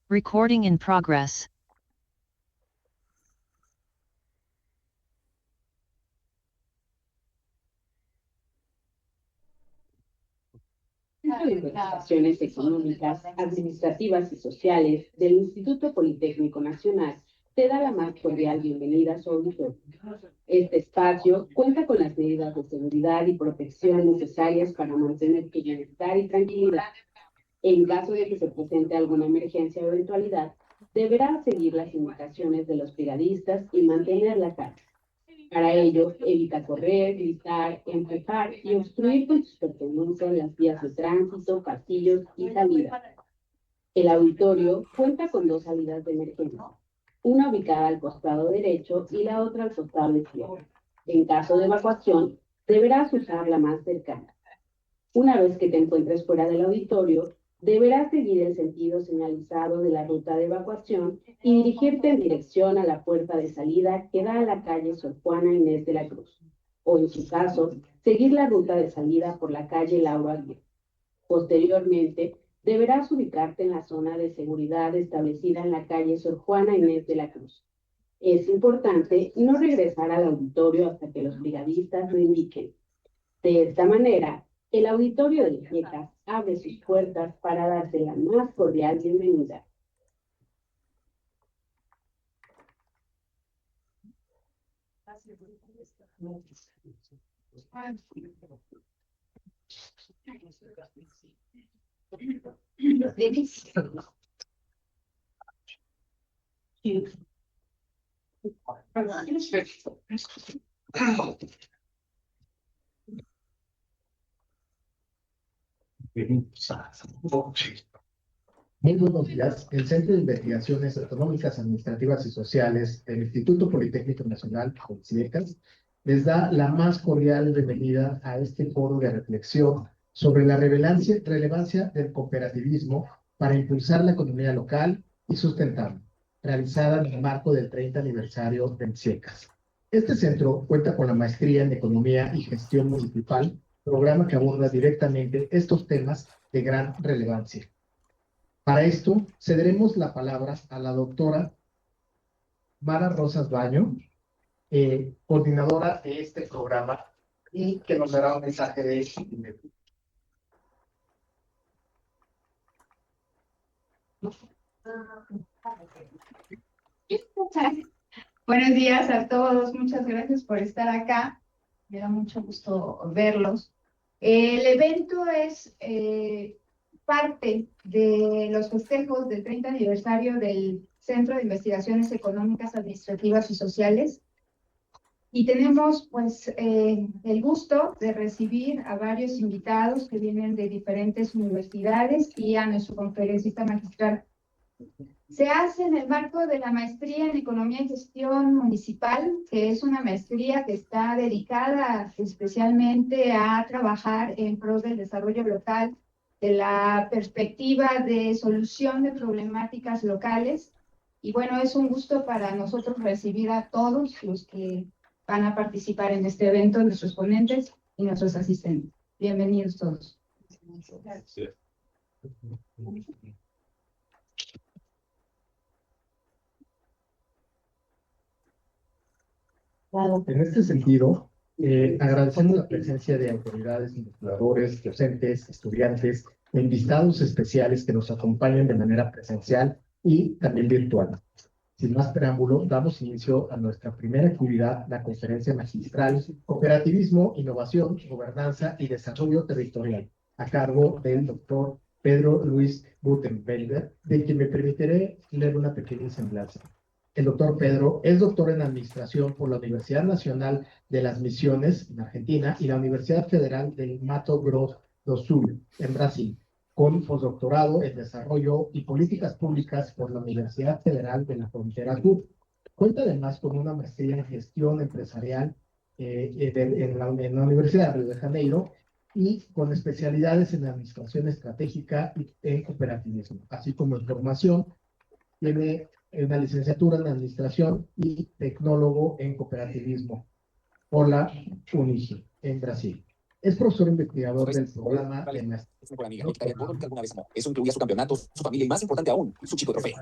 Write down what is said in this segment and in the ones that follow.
Recording in progress. Centro de Investigaciones Económicas, Administrativas y Sociales del Instituto Politécnico Nacional te da la más cordial bienvenida a su auditorio. Este espacio cuenta con las medidas de seguridad y protección necesarias para mantener tu bienestar y tranquilidad. En caso de que se presente alguna emergencia o eventualidad, deberás seguir las indicaciones de los brigadistas y mantener la calma. Para ello, evita correr, gritar, empujar y obstruir con tus pertenencias las vías de tránsito, pasillos y salidas. El auditorio cuenta con 2 salidas de emergencia, una ubicada al costado derecho y la otra al costado izquierdo. En caso de evacuación, deberás usar la más cercana. Una vez que te encuentres fuera del auditorio, deberás seguir el sentido señalizado de la ruta de evacuación y dirigirte en dirección a la puerta de salida que da a la calle Sor Juana Inés de la Cruz, o en su caso, seguir la ruta de salida por la calle Lauro Aguirre. Posteriormente, deberás ubicarte en la zona de seguridad establecida en la calle Sor Juana Inés de la Cruz. Es importante no regresar al auditorio hasta que los brigadistas lo indiquen. De esta manera, el auditorio de IECAS abre sus puertas para darte la más cordial bienvenida. Muy buenos días. El Centro de Investigaciones Económicas, Administrativas y Sociales del Instituto Politécnico Nacional, IECAS, les da la más cordial bienvenida a este foro de reflexión sobre la relevancia del cooperativismo para impulsar la economía local y sustentable, realizada en el marco del 30 aniversario del IECAS. Este centro cuenta con la maestría en Economía y Gestión Municipal, programa que aborda directamente estos temas de gran relevancia. Para esto, cederemos la palabra a la doctora Mara Rosas Baño, coordinadora de este programa, y que nos dará un mensaje de Buenos días a todos, muchas gracias por estar acá, me da mucho gusto verlos. El evento es parte de los festejos del 30 aniversario del Centro de Investigaciones Económicas, Administrativas y Sociales, y tenemos pues el gusto de recibir a varios invitados que vienen de diferentes universidades y a nuestro conferencista magistral. Se hace en el marco de la maestría en Economía y Gestión Municipal, que es una maestría que está dedicada especialmente a trabajar en pro del desarrollo local, de la perspectiva de solución de problemáticas locales. Y bueno, es un gusto para nosotros recibir a todos los que van a participar en este evento, nuestros ponentes y nuestros asistentes. Bienvenidos todos. Gracias. En este sentido, agradecemos la presencia de autoridades, investigadores, docentes, estudiantes, e invitados especiales que nos acompañan de manera presencial y también virtual. Sin más preámbulo, damos inicio a nuestra primera actividad, la conferencia magistral Cooperativismo, Innovación, Gobernanza y Desarrollo Territorial, a cargo del doctor Pedro Luis Gutenberger, de quien me permitiré leer una pequeña semblanza. El doctor Pedro es doctor en Administración por la Universidad Nacional de las Misiones, en Argentina, y la Universidad Federal del Mato Grosso do Sul, en Brasil, con postdoctorado en Desarrollo y Políticas Públicas por la Universidad Federal de la Frontera Sur. Cuenta además con una maestría en Gestión Empresarial en la Universidad de Río de Janeiro y con especialidades en Administración Estratégica y en Cooperativismo, así como en formación. Tiene una licenciatura en Administración y tecnólogo en Cooperativismo por la UNIGE en Brasil. Es profesor investigador del programa de maestría. Es mejor amiga, me quitaría todo lo que alguna vez amó. Eso incluía su campeonato, su familia y, más importante aún, su chico trofeo.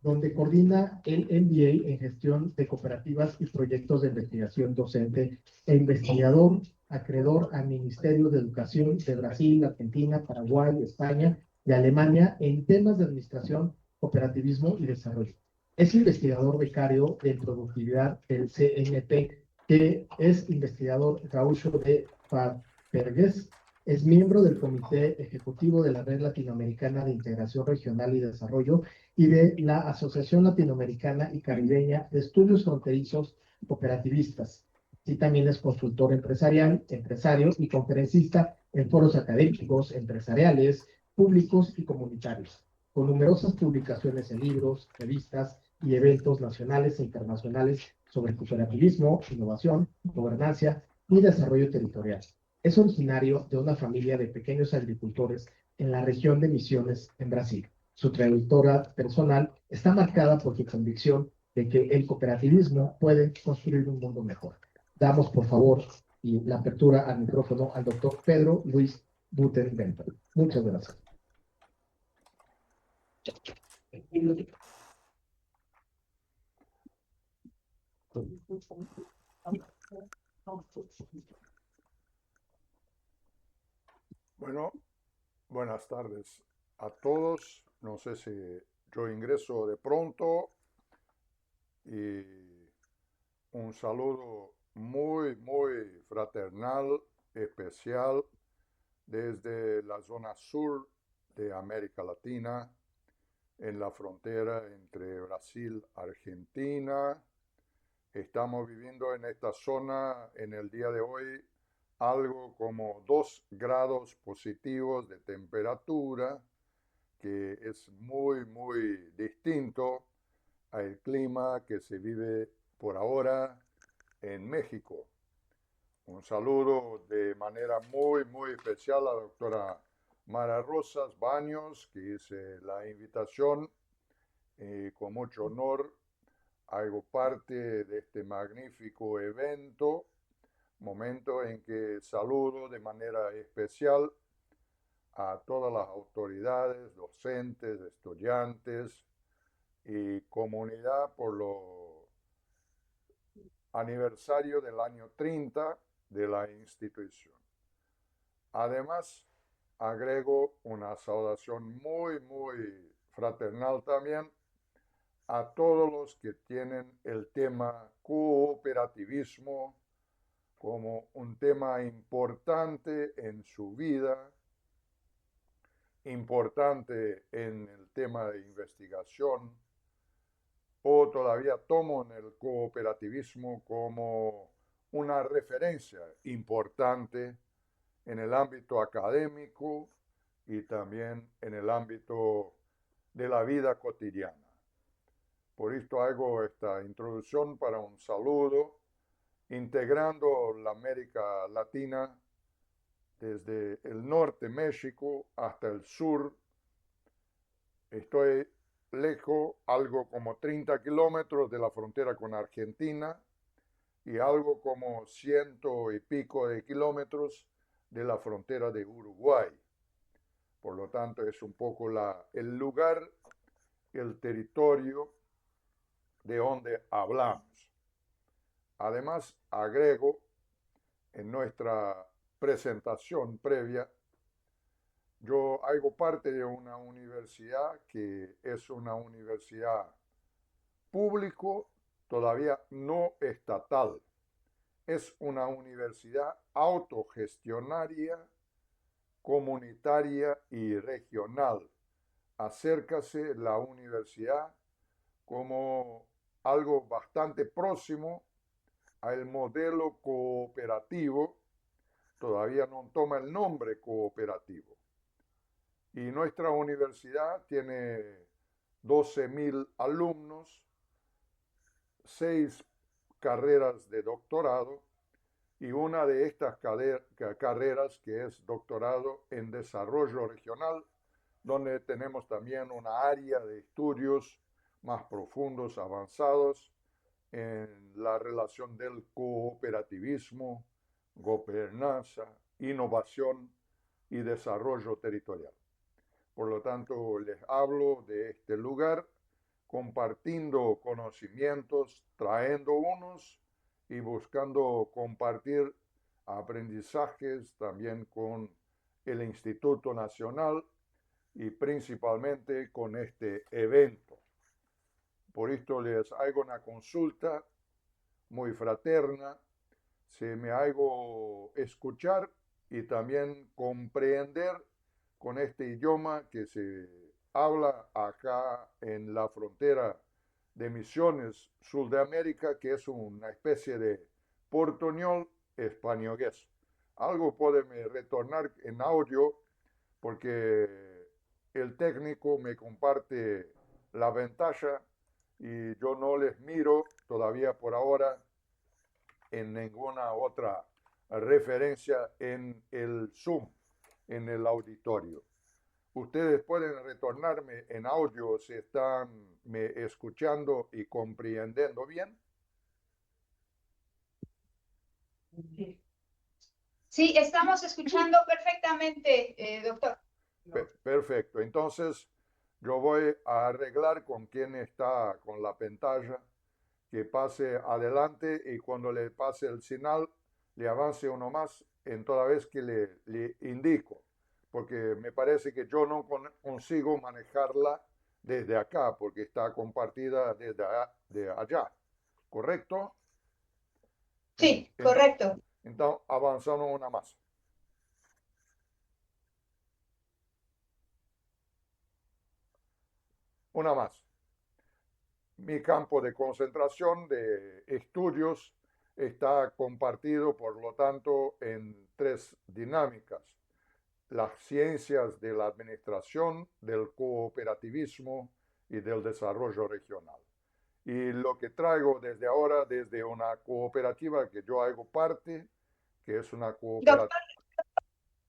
Donde coordina el MBA en gestión de cooperativas y proyectos de investigación docente e investigador, acreedor al Ministerio de Educación de Brasil, Argentina, Paraguay, España y Alemania en temas de administración, cooperativismo y desarrollo. Es investigador becario de productividad del CNP, que es investigador gaucho de Papergues. Es miembro del Comité Ejecutivo de la Red Latinoamericana de Integración Regional y Desarrollo y de la Asociación Latinoamericana y Caribeña de Estudios Fronterizos Cooperativistas. Sí, también es consultor empresarial, empresario y conferencista en foros académicos, empresariales, públicos y comunitarios, con numerosas publicaciones en libros, revistas y eventos nacionales e internacionales sobre cooperativismo, innovación, gobernanza y desarrollo territorial. Es originario de una familia de pequeños agricultores en la región de Misiones, en Brasil. Su trayectoria personal está marcada por su convicción de que el cooperativismo puede construir un mundo mejor. Damos, por favor, y la apertura al micrófono al doctor Pedro Luis Butenwender. Muchas gracias. Bueno, buenas tardes a todos. No sé si yo ingreso de pronto y un saludo muy, muy fraternal, especial desde la zona sur de América Latina, en la frontera entre Brasil y Argentina. Estamos viviendo en esta zona en el día de hoy algo como 2 grados positivos de temperatura, que es muy, muy distinto al clima que se vive por ahora en México. Un saludo de manera muy, muy especial a la doctora Mara Rosas Baños, que hice la invitación y con mucho honor hago parte de este magnífico evento, momento en que saludo de manera especial a todas las autoridades, docentes, estudiantes y comunidad por lo aniversario del año 30 de la institución. Además, agrego una saudación muy, muy fraternal también a todos los que tienen el tema cooperativismo como un tema importante en su vida, importante en el tema de investigación, o todavía toman el cooperativismo como una referencia importante en el ámbito académico y también en el ámbito de la vida cotidiana. Por esto hago esta introducción para un saludo, integrando la América Latina desde el norte México hasta el sur. Estoy lejos, algo como 30 kilómetros de la frontera con Argentina y algo como 100 y pico de kilómetros de la frontera de Uruguay. Por lo tanto, es un poco el lugar, el territorio de donde hablamos. Además, agrego en nuestra presentación previa, yo hago parte de una universidad que es una universidad público, todavía no estatal. Es una universidad autogestionaria, comunitaria y regional. Acércase la universidad como algo bastante próximo al modelo cooperativo, todavía no toma el nombre cooperativo. Y nuestra universidad tiene 12.000 alumnos, 6 carreras de doctorado y una de estas carreras que es doctorado en desarrollo regional, donde tenemos también una área de estudios más profundos, avanzados, en la relación del cooperativismo gobernanza, innovación y desarrollo territorial. Por lo tanto, les hablo de este lugar compartiendo conocimientos, trayendo unos y buscando compartir aprendizajes también con el Instituto Nacional y principalmente con este evento. Por esto les hago una consulta muy fraterna, se me hago escuchar y también comprender con este idioma que se habla acá en la frontera de Misiones, sur de América, que es una especie de portuñol españolés. Algo puede me retornar en audio porque el técnico me comparte la ventaja y yo no les miro todavía por ahora en ninguna otra referencia en el Zoom, en el auditorio. Ustedes pueden retornarme en audio si están me escuchando y comprendiendo bien. Sí, estamos escuchando perfectamente, doctor. Perfecto. Entonces, yo voy a arreglar con quien está con la pantalla que pase adelante y cuando le pase el señal, le avance uno más en toda vez que le indico, porque me parece que yo no consigo manejarla desde acá, porque está compartida desde de allá, ¿correcto? Sí, correcto. Entonces, avanzamos una más. Una más. Mi campo de concentración de estudios está compartido, por lo tanto, en tres dinámicas: las ciencias de la administración, del cooperativismo y del desarrollo regional. Y lo que traigo desde ahora, desde una cooperativa que yo hago parte, que es una cooperativa. Doctor,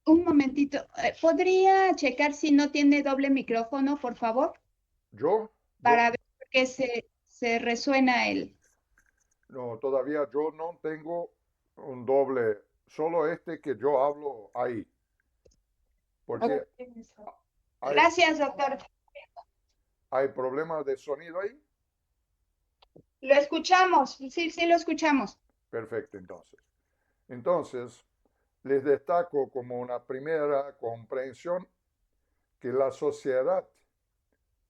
un momentito. ¿Podría checar si no tiene doble micrófono, por favor? ¿Yo? Para ver por qué se resuena el... No, todavía yo no tengo un doble, solo este que yo hablo ahí. Porque Gracias, doctor. hay problemas de sonido ahí. Lo escuchamos. Sí, sí, lo escuchamos. Perfecto, entonces. Entonces, les destaco como una primera comprensión que la sociedad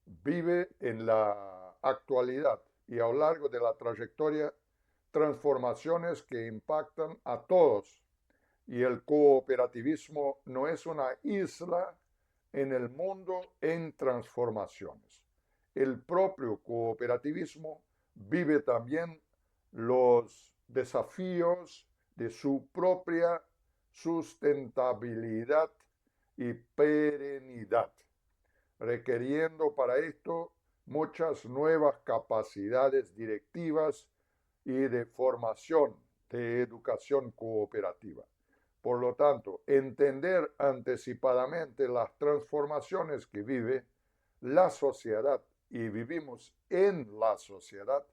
vive en la actualidad y a lo largo de la trayectoria transformaciones que impactan a todos. Y el cooperativismo no es una isla en el mundo en transformaciones. El propio cooperativismo vive también los desafíos de su propia sustentabilidad y perenidad, requiriendo para esto muchas nuevas capacidades directivas y de formación de educación cooperativa. Por lo tanto, entender anticipadamente las transformaciones que vive la sociedad y vivimos en la sociedad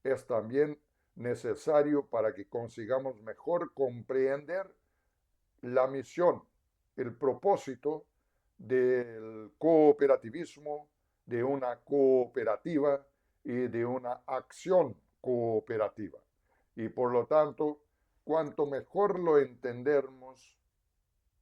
es también necesario para que consigamos mejor comprender la misión, el propósito del cooperativismo, de una cooperativa y de una acción cooperativa. Y por lo tanto, cuanto mejor lo entendemos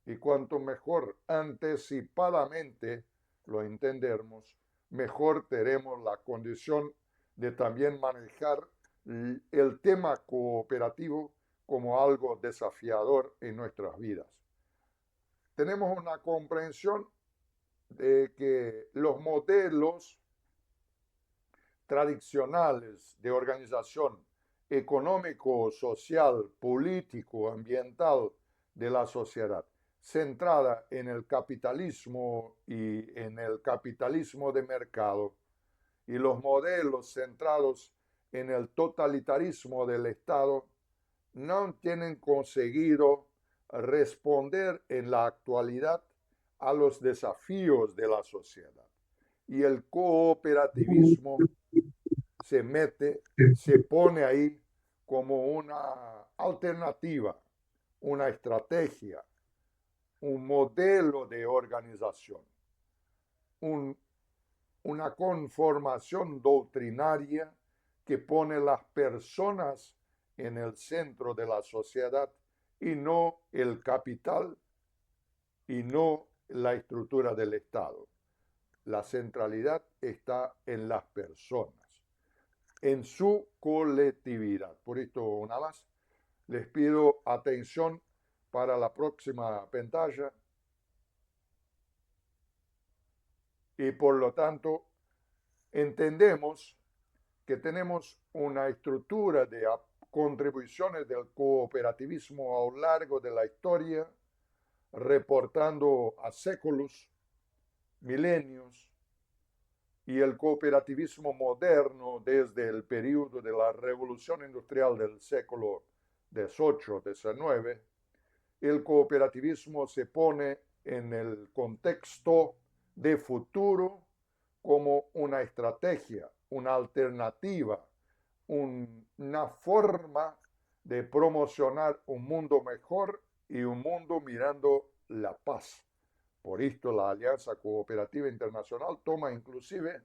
y cuanto mejor anticipadamente lo entendemos, mejor tenemos la condición de también manejar el tema cooperativo como algo desafiador en nuestras vidas. Tenemos una comprensión de que los modelos tradicionales de organización económico, social, político, ambiental de la sociedad, centrada en el capitalismo y en el capitalismo de mercado, y los modelos centrados en el totalitarismo del Estado, no tienen conseguido responder en la actualidad a los desafíos de la sociedad. Y el cooperativismo se mete, se pone ahí como una alternativa una estrategia, un modelo de organización, una conformación doctrinaria que pone las personas en el centro de la sociedad y no el capital y no la estructura del Estado. La centralidad está en las personas, en su colectividad. Por esto, una más, les pido atención para la próxima pantalla. Y por lo tanto, entendemos que tenemos una estructura de contribuciones del cooperativismo a lo largo de la historia, reportando a séculos, milenios, y el cooperativismo moderno desde el periodo de la revolución industrial del siglo XVIII, XIX, el cooperativismo se pone en el contexto de futuro como una estrategia, una alternativa, una forma de promocionar un mundo mejor y un mundo mirando la paz. Por esto la Alianza Cooperativa Internacional toma inclusive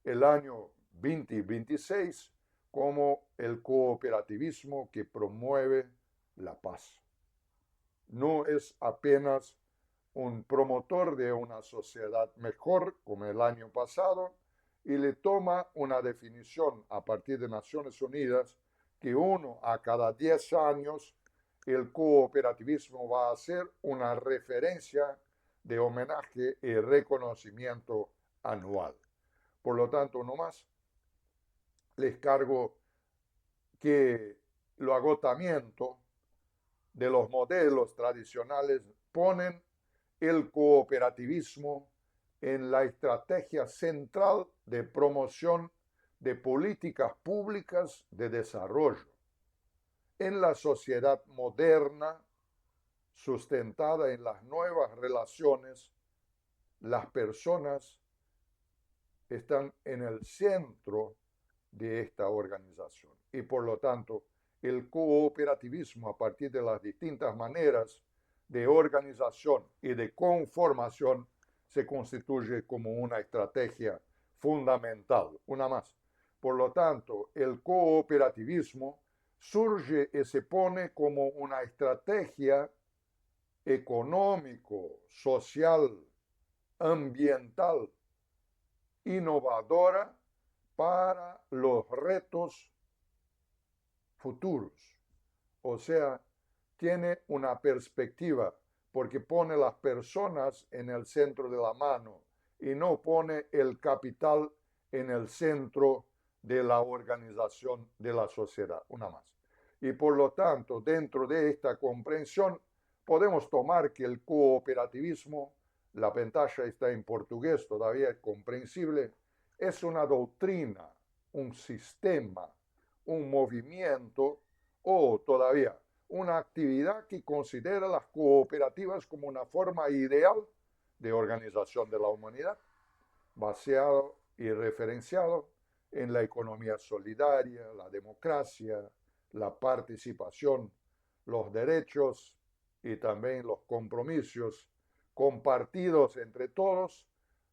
el año 2026 como el cooperativismo que promueve la paz. No es apenas un promotor de una sociedad mejor como el año pasado y le toma una definición a partir de Naciones Unidas que 1 a cada 10 años el cooperativismo va a ser una referencia de homenaje y reconocimiento anual. Por lo tanto, no más, les cargo que el agotamiento de los modelos tradicionales ponen el cooperativismo en la estrategia central de promoción de políticas públicas de desarrollo. En la sociedad moderna, sustentada en las nuevas relaciones, las personas están en el centro de esta organización y por lo tanto el cooperativismo a partir de las distintas maneras de organización y de conformación se constituye como una estrategia fundamental. Una más. Por lo tanto, el cooperativismo surge y se pone como una estrategia económico, social, ambiental, innovadora para los retos futuros. O sea, tiene una perspectiva porque pone las personas en el centro de la mano y no pone el capital en el centro de la organización de la sociedad. Una más. Y por lo tanto, dentro de esta comprensión, podemos tomar que el cooperativismo, la pantalla está en portugués, todavía es comprensible, es una doctrina, un sistema, un movimiento o todavía una actividad que considera las cooperativas como una forma ideal de organización de la humanidad, baseado y referenciado en la economía solidaria, la democracia, la participación, los derechos y también los compromisos compartidos entre todos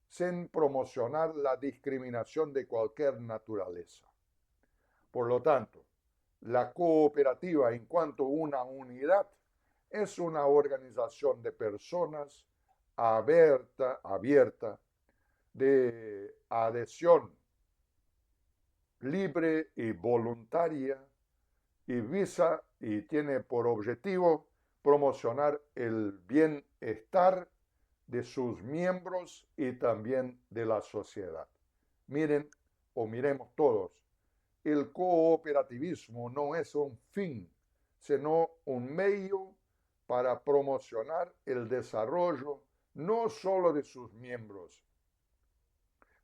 sin promocionar la discriminación de cualquier naturaleza. Por lo tanto, la cooperativa en cuanto a una unidad es una organización de personas abierta de adhesión libre y voluntaria y visa y tiene por objetivo promocionar el bienestar de sus miembros y también de la sociedad. Miren o miremos todos, el cooperativismo no es un fin, sino un medio para promocionar el desarrollo no solo de sus miembros,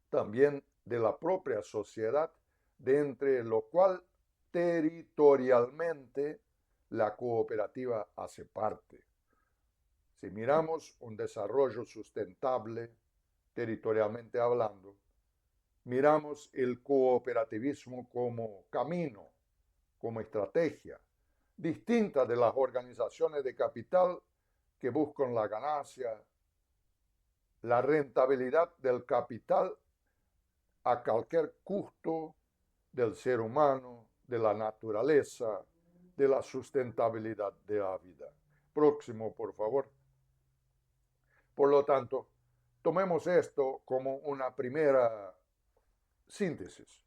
también de la propia sociedad, de entre lo cual territorialmente la cooperativa hace parte. Si miramos un desarrollo sustentable, territorialmente hablando, miramos el cooperativismo como camino, como estrategia distinta de las organizaciones de capital que buscan la ganancia, la rentabilidad del capital a cualquier costo del ser humano, de la naturaleza, de la sustentabilidad de la vida. Próximo, por favor. Por lo tanto, tomemos esto como una primera síntesis.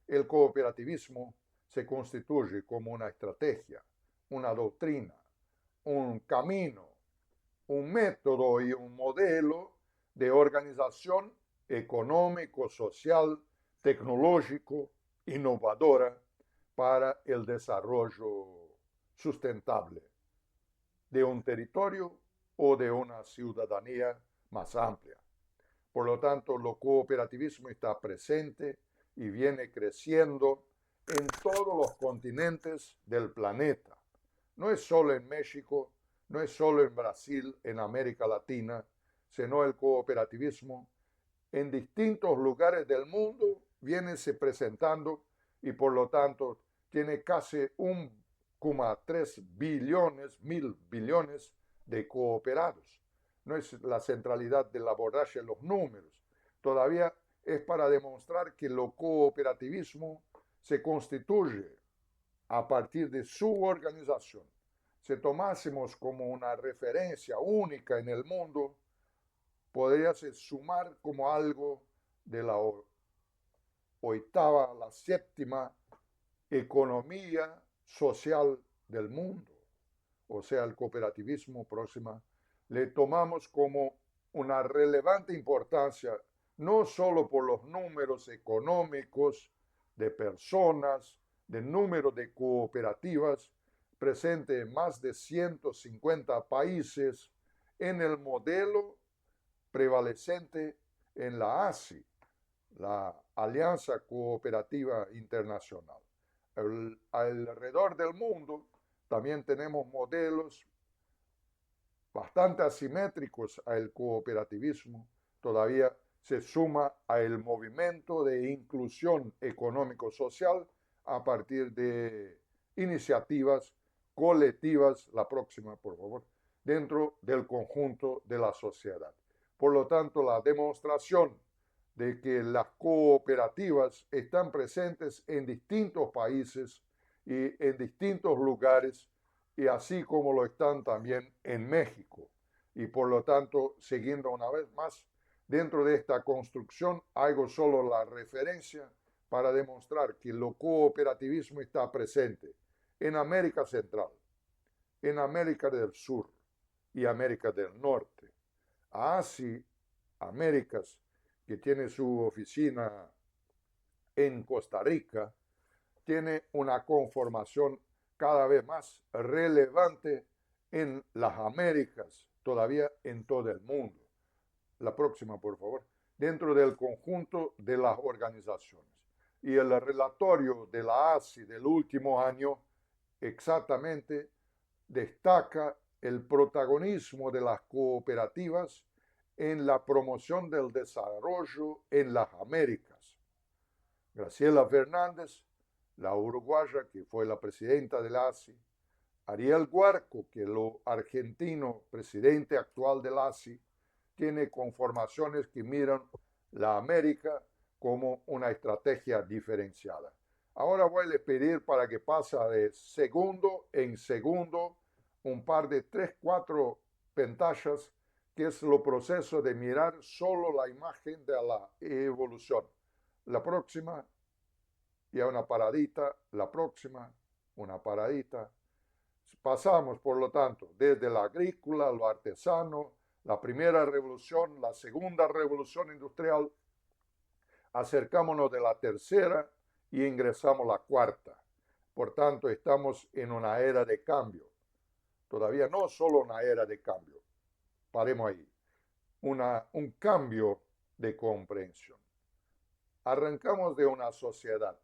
El cooperativismo se constituye como una estrategia, una doctrina, un camino, un método y un modelo de organización económico, social, tecnológico, innovadora para el desarrollo sustentable de un territorio o de una ciudadanía más amplia. Por lo tanto, el cooperativismo está presente y viene creciendo en todos los continentes del planeta. No es solo en México, no es solo en Brasil, en América Latina, sino el cooperativismo en distintos lugares del mundo viene se presentando y por lo tanto tiene casi 1,3 billones, 1.000 billones de cooperados. No es la centralidad del abordaje de los números, todavía es para demostrar que el cooperativismo se constituye a partir de su organización. Si tomásemos como una referencia única en el mundo, podría sumar como algo de la octava a la séptima economía social del mundo. O sea, el cooperativismo próxima le tomamos como una relevante importancia, no solo por los números económicos de personas, del número de cooperativas presente en más de 150 países, en el modelo prevalecente en la ASI, la Alianza Cooperativa Internacional. Alrededor del mundo también tenemos modelos bastante asimétricos al cooperativismo. Todavía se suma al movimiento de inclusión económico-social a partir de iniciativas colectivas, la próxima, por favor, dentro del conjunto de la sociedad. Por lo tanto, la demostración de que las cooperativas están presentes en distintos países y en distintos lugares, y así como lo están también en México. Y por lo tanto, siguiendo una vez más, dentro de esta construcción, hago solo la referencia para demostrar que el cooperativismo está presente en América Central, en América del Sur y América del Norte. Así, Américas, que tiene su oficina en Costa Rica, tiene una conformación cada vez más relevante en las Américas, todavía en todo el mundo. La próxima, por favor. Dentro del conjunto de las organizaciones. Y el relatorio de la ASI del último año exactamente destaca el protagonismo de las cooperativas en la promoción del desarrollo en las Américas. Graciela Fernández, la uruguaya que fue la presidenta de la ASI, Ariel Guarco, que es el argentino presidente actual de la ASI, tiene conformaciones que miran la América como una estrategia diferenciada. Ahora voy a pedir para que pase de segundo en segundo un par de 3, 4 pantallas, que es el proceso de mirar solo la imagen de la evolución. La próxima, y una paradita, la próxima, una paradita. Pasamos, por lo tanto, desde la agrícola, lo artesano, la primera revolución, la segunda revolución industrial, acercámonos de la tercera y ingresamos a la cuarta. Por tanto, estamos en una era de cambio. Todavía no solo una era de cambio, paremos ahí, un cambio de comprensión. Arrancamos de una sociedad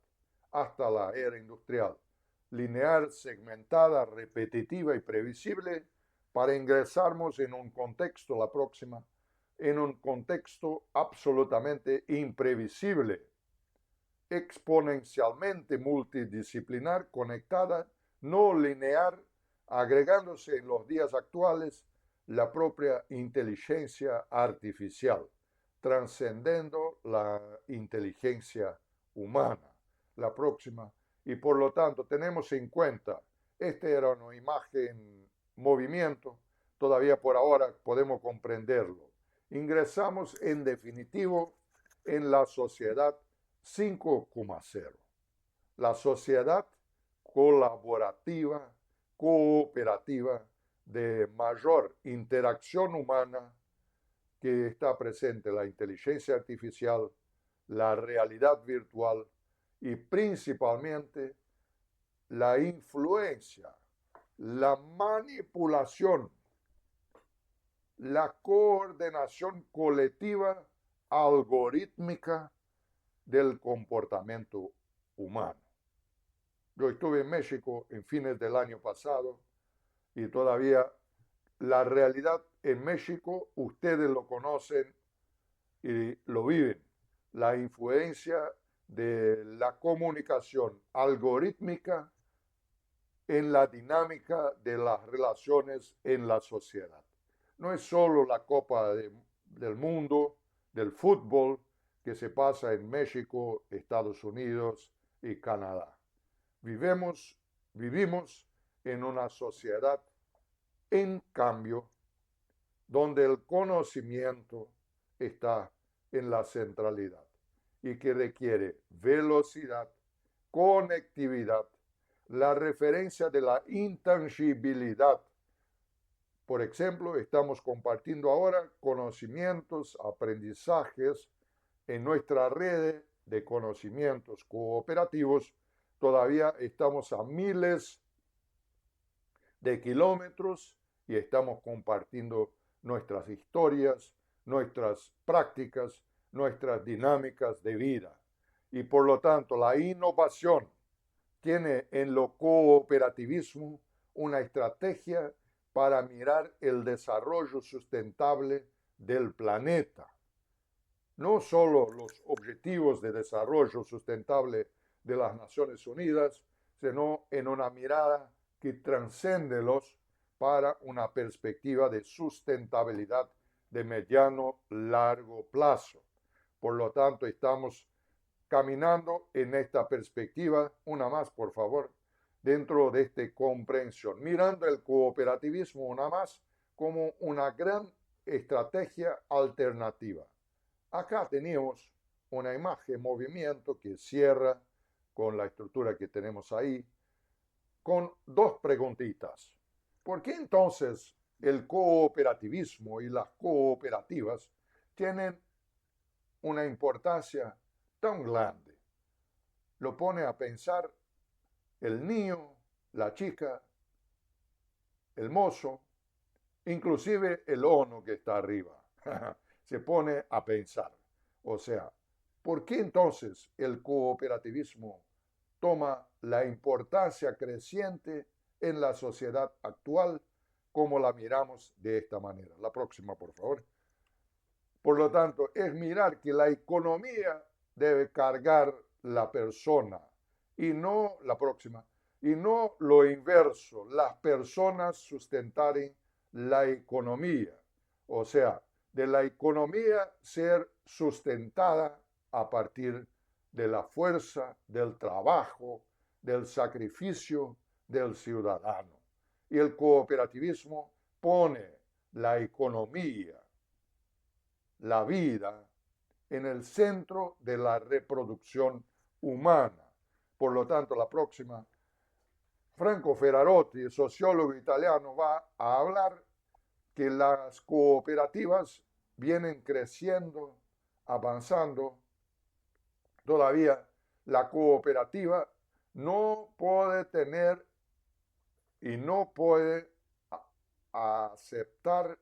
hasta la era industrial, lineal, segmentada, repetitiva y previsible, para ingresarnos en un contexto, la próxima, en un contexto absolutamente imprevisible, exponencialmente multidisciplinar, conectada no lineal, agregándose en los días actuales la propia inteligencia artificial, trascendiendo la inteligencia humana. La próxima. Y por lo tanto tenemos en cuenta, esta era una imagen movimiento, todavía por ahora podemos comprenderlo. Ingresamos en definitivo en la sociedad 5,0, la sociedad colaborativa, cooperativa, de mayor interacción humana, que está presente la inteligencia artificial, la realidad virtual y principalmente la influencia, la manipulación, la coordinación colectiva algorítmica del comportamiento humano. Yo estuve en México en fines del año pasado y todavía la realidad en México, ustedes lo conocen y lo viven, la influencia de la comunicación algorítmica en la dinámica de las relaciones en la sociedad. No es solo la Copa del Mundo, del fútbol, que se pasa en México, Estados Unidos y Canadá. Vivimos en una sociedad en cambio, donde el conocimiento está en la centralidad y que requiere velocidad, conectividad, la referencia de la intangibilidad. Por ejemplo, estamos compartiendo ahora conocimientos, aprendizajes en nuestra red de conocimientos cooperativos. Todavía estamos a miles de kilómetros y estamos compartiendo nuestras historias, nuestras prácticas, nuestras dinámicas de vida. Y por lo tanto, la innovación tiene en lo cooperativismo una estrategia para mirar el desarrollo sustentable del planeta. No solo los objetivos de desarrollo sustentable de las Naciones Unidas, sino en una mirada que trasciende los para una perspectiva de sustentabilidad de mediano largo plazo. Por lo tanto, estamos caminando en esta perspectiva, una más por favor, dentro de esta comprensión, mirando el cooperativismo una más como una gran estrategia alternativa. Acá tenemos una imagen, movimiento que cierra con la estructura que tenemos ahí, con dos preguntitas. ¿Por qué entonces el cooperativismo y las cooperativas tienen una importancia tan grande? Lo pone a pensar el niño, la chica, el mozo, inclusive el ONU que está arriba. Se pone a pensar. O sea, ¿por qué entonces el cooperativismo toma la importancia creciente en la sociedad actual como la miramos de esta manera? La próxima, por favor. Por lo tanto, es mirar que la economía debe cargar la persona y no la próxima, y no lo inverso, las personas sustentaren la economía. O sea, de la economía ser sustentada a partir de la fuerza, del trabajo, del sacrificio del ciudadano. Y el cooperativismo pone la economía, la vida, en el centro de la reproducción humana. Por lo tanto, la próxima, Franco Ferrarotti, sociólogo italiano, va a hablar que las cooperativas vienen creciendo, avanzando. Todavía la cooperativa no puede tener y no puede aceptar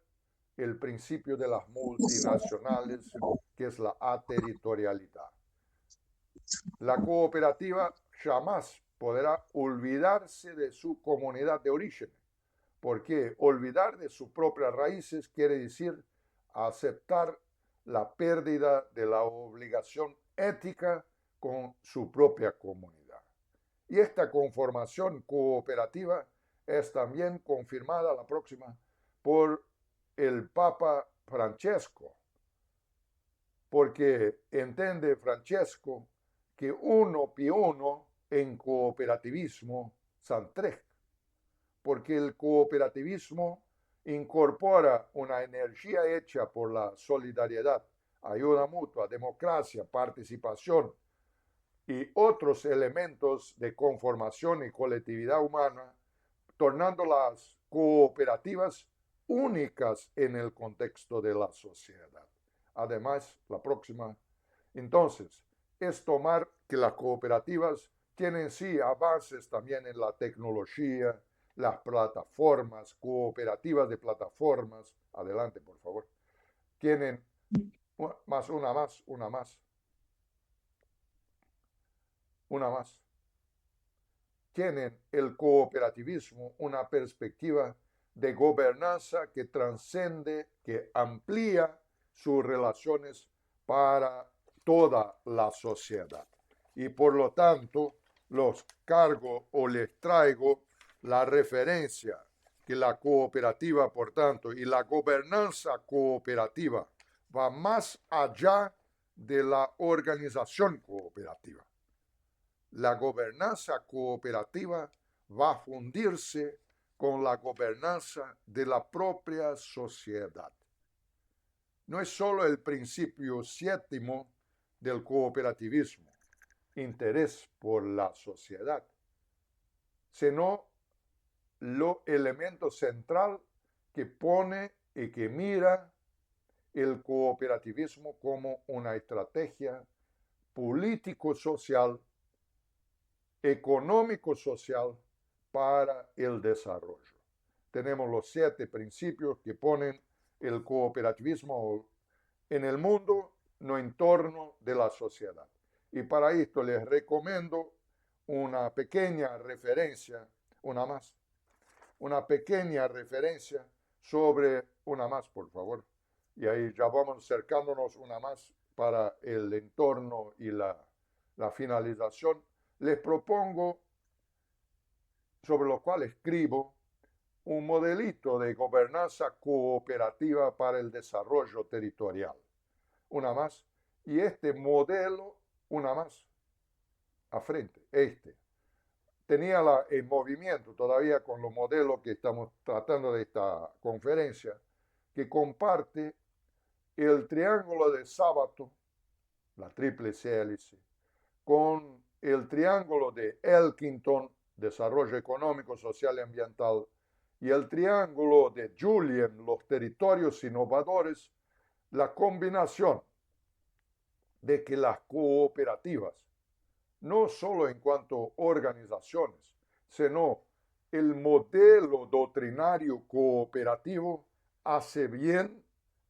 el principio de las multinacionales, que es la aterritorialidad. La cooperativa jamás podrá olvidarse de su comunidad de origen, porque olvidar de sus propias raíces quiere decir aceptar la pérdida de la obligación ética con su propia comunidad. Y esta conformación cooperativa es también confirmada la próxima por el Papa Francesco, porque entiende Francesco que uno più uno en cooperativismo son tres, porque el cooperativismo incorpora una energía hecha por la solidaridad, ayuda mutua, democracia, participación y otros elementos de conformación y colectividad humana, tornándolas cooperativas únicas en el contexto de la sociedad. Además, la próxima, entonces, es tomar que las cooperativas tienen sí avances también en la tecnología, las plataformas, cooperativas de plataformas, adelante por favor, tienen una más. Tienen el cooperativismo una perspectiva de gobernanza que trasciende, que amplía sus relaciones para toda la sociedad. Y por lo tanto, los cargo o les traigo la referencia que la cooperativa, por tanto, y la gobernanza cooperativa va más allá de la organización cooperativa. La gobernanza cooperativa va a fundirse con la gobernanza de la propia sociedad. No es solo el principio séptimo del cooperativismo, interés por la sociedad, sino lo elemento central que pone y que mira el cooperativismo como una estrategia político-social, económico-social para el desarrollo. Tenemos los 7 principios que ponen el cooperativismo en el mundo, no en torno de la sociedad. Y para esto les recomiendo una pequeña referencia, una pequeña referencia sobre una más, por favor. Y ahí ya vamos acercándonos una más para el entorno y la finalización. Les propongo, sobre lo cual escribo, un modelito de gobernanza cooperativa para el desarrollo territorial. Una más. Y este modelo, una más, a frente, tenía el movimiento todavía con los modelos que estamos tratando de esta conferencia, que comparte el triángulo de Sábato, la tríplice hélice, con el triángulo de Elkington, desarrollo económico, social y ambiental, y el triángulo de Julien, los territorios innovadores, la combinación de que las cooperativas, no solo en cuanto a organizaciones, sino el modelo doctrinario cooperativo hace bien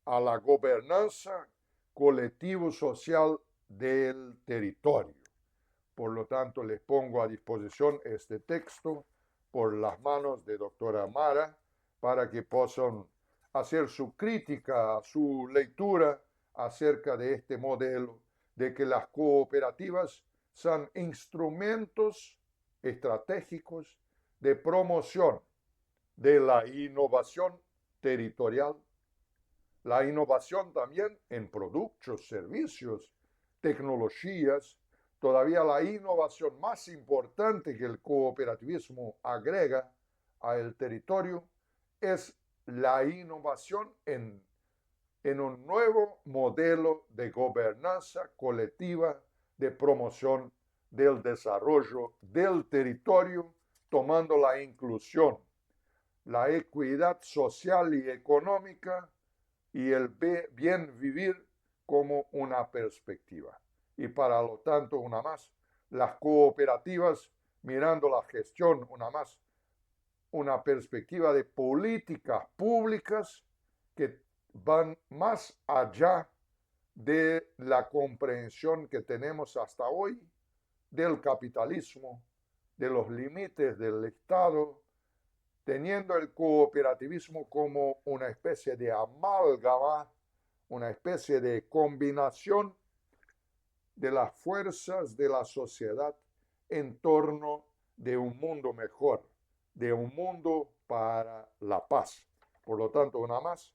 a la gobernanza colectivo-social del territorio. Por lo tanto, les pongo a disposición este texto por las manos de doctora Mara para que puedan hacer su crítica, su lectura acerca de este modelo, de que las cooperativas son instrumentos estratégicos de promoción de la innovación territorial, la innovación también en productos, servicios, tecnologías. Todavía la innovación más importante que el cooperativismo agrega al territorio es la innovación en un nuevo modelo de gobernanza colectiva de promoción del desarrollo del territorio, tomando la inclusión, la equidad social y económica y el bien vivir como una perspectiva. Y para lo tanto, una más, las cooperativas, mirando la gestión, una más, una perspectiva de políticas públicas que van más allá de la comprensión que tenemos hasta hoy del capitalismo, de los límites del Estado, teniendo el cooperativismo como una especie de amálgama, una especie de combinación de las fuerzas de la sociedad en torno de un mundo mejor, de un mundo para la paz. Por lo tanto, una más.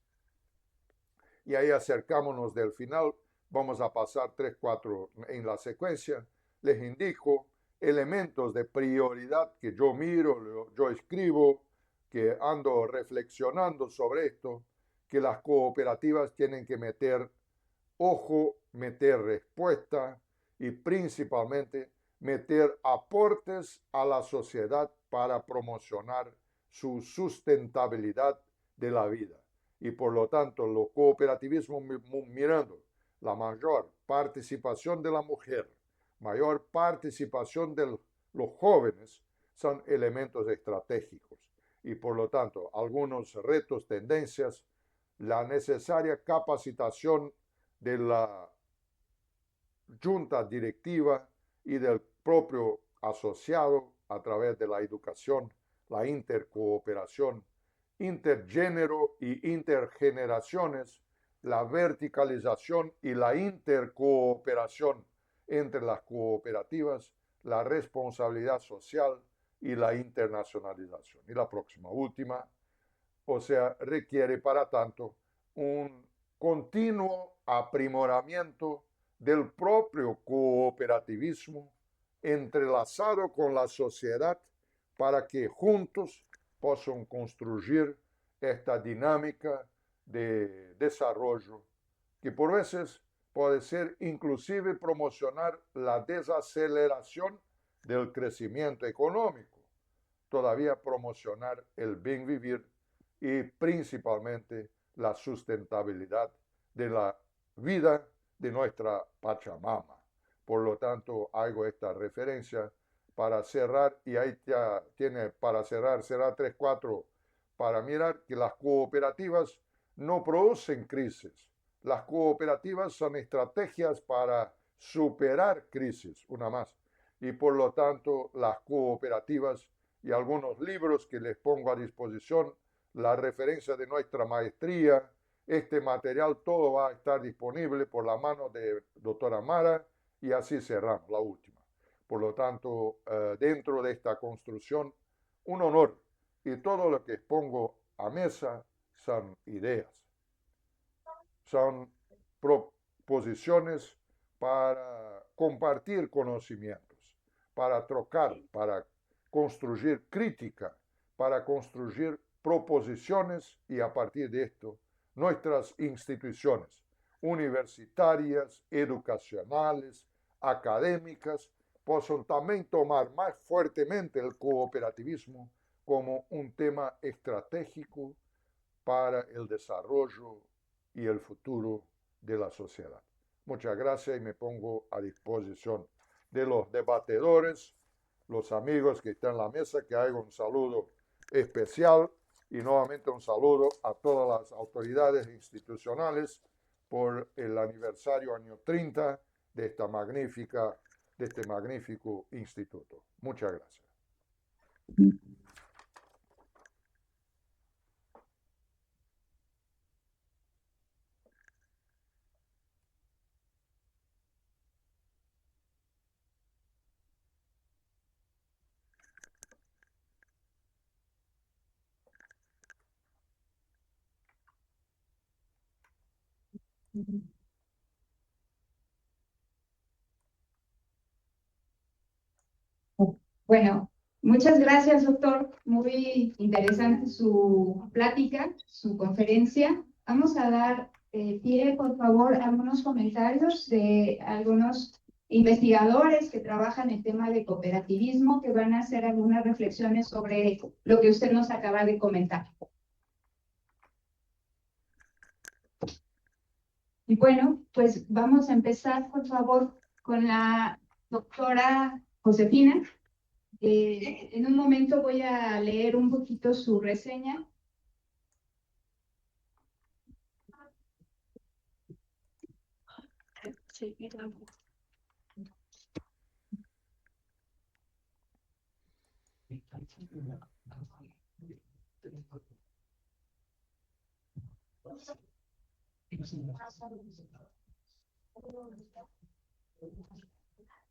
Y ahí acercámonos del final. Vamos a pasar 3, 4 en la secuencia. Les indico elementos de prioridad que yo miro, yo escribo, que ando reflexionando sobre esto, que las cooperativas tienen que meter ojo, meter respuesta y principalmente meter aportes a la sociedad para promocionar su sustentabilidad de la vida. Y por lo tanto, los cooperativismos mirando la mayor participación de la mujer, mayor participación de los jóvenes, son elementos estratégicos. Y por lo tanto, algunos retos, tendencias, la necesaria capacitación de la junta directiva y del propio asociado a través de la educación, la intercooperación, intergénero y intergeneraciones, la verticalización y la intercooperación entre las cooperativas, la responsabilidad social y la internacionalización. Y la próxima, última, o sea, requiere para tanto un continuo aprimoramiento del propio cooperativismo entrelazado con la sociedad para que juntos puedan construir esta dinámica de desarrollo que por veces puede ser inclusive promocionar la desaceleración del crecimiento económico, todavía promocionar el bien vivir y principalmente la sustentabilidad de la vida de nuestra Pachamama. Por lo tanto, hago esta referencia para cerrar, y ahí ya tiene para cerrar, será 3, 4, para mirar que las cooperativas no producen crisis. Las cooperativas son estrategias para superar crisis, una más. Y por lo tanto, las cooperativas y algunos libros que les pongo a disposición, la referencia de nuestra maestría, este material todo va a estar disponible por la mano de doctora Mara y así cerramos la última. Por lo tanto, dentro de esta construcción, un honor y todo lo que expongo a mesa son ideas, son proposiciones para compartir conocimientos, para trocar, para construir crítica, para construir proposiciones y a partir de esto nuestras instituciones universitarias, educacionales, académicas, puedan también tomar más fuertemente el cooperativismo como un tema estratégico para el desarrollo y el futuro de la sociedad. Muchas gracias y me pongo a disposición de los debatedores, los amigos que están en la mesa, que hago un saludo especial y nuevamente un saludo a todas las autoridades institucionales por el aniversario año 30 de este magnífico instituto. Muchas gracias. Bueno, muchas gracias, doctor. Muy interesante su plática, su conferencia. Vamos a dar pie, por favor, a algunos comentarios de algunos investigadores que trabajan en el tema de cooperativismo, que van a hacer algunas reflexiones sobre lo que usted nos acaba de comentar. Y bueno, pues vamos a empezar, por favor, con la doctora Josefina. En un momento voy a leer un poquito su reseña. Sí,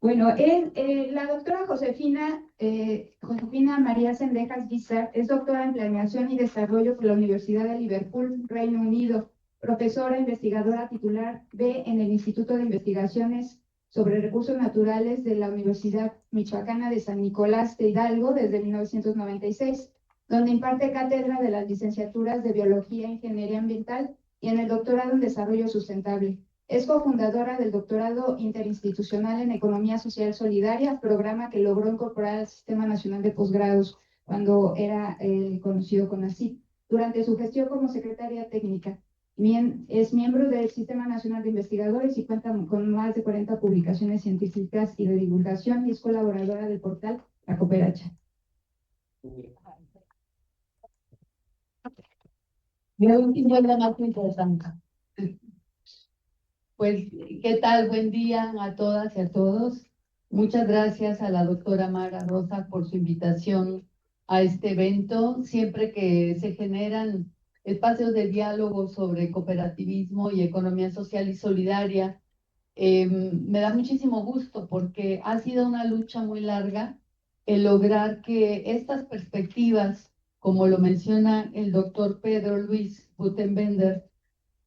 Bueno, la doctora Josefina María Sendejas Guizar es doctora en Planeación y Desarrollo por la Universidad de Liverpool, Reino Unido, profesora investigadora titular B en el Instituto de Investigaciones sobre Recursos Naturales de la Universidad Michoacana de San Nicolás de Hidalgo desde 1996, donde imparte cátedra de las licenciaturas de Biología e Ingeniería Ambiental y en el doctorado en Desarrollo Sustentable. Es cofundadora del Doctorado Interinstitucional en Economía Social Solidaria, programa que logró incorporar al Sistema Nacional de Posgrados cuando era conocido CONACYT. Durante su gestión como secretaria técnica, es miembro del Sistema Nacional de Investigadores y cuenta con más de 40 publicaciones científicas y de divulgación y es colaboradora del portal La Cooperacha. Más interesante. Pues, ¿qué tal? Buen día a todas y a todos. Muchas gracias a la doctora Mara Rosa por su invitación a este evento. Siempre que se generan espacios de diálogo sobre cooperativismo y economía social y solidaria, me da muchísimo gusto porque ha sido una lucha muy larga el lograr que estas perspectivas, como lo menciona el doctor Pedro Luis Butenbender,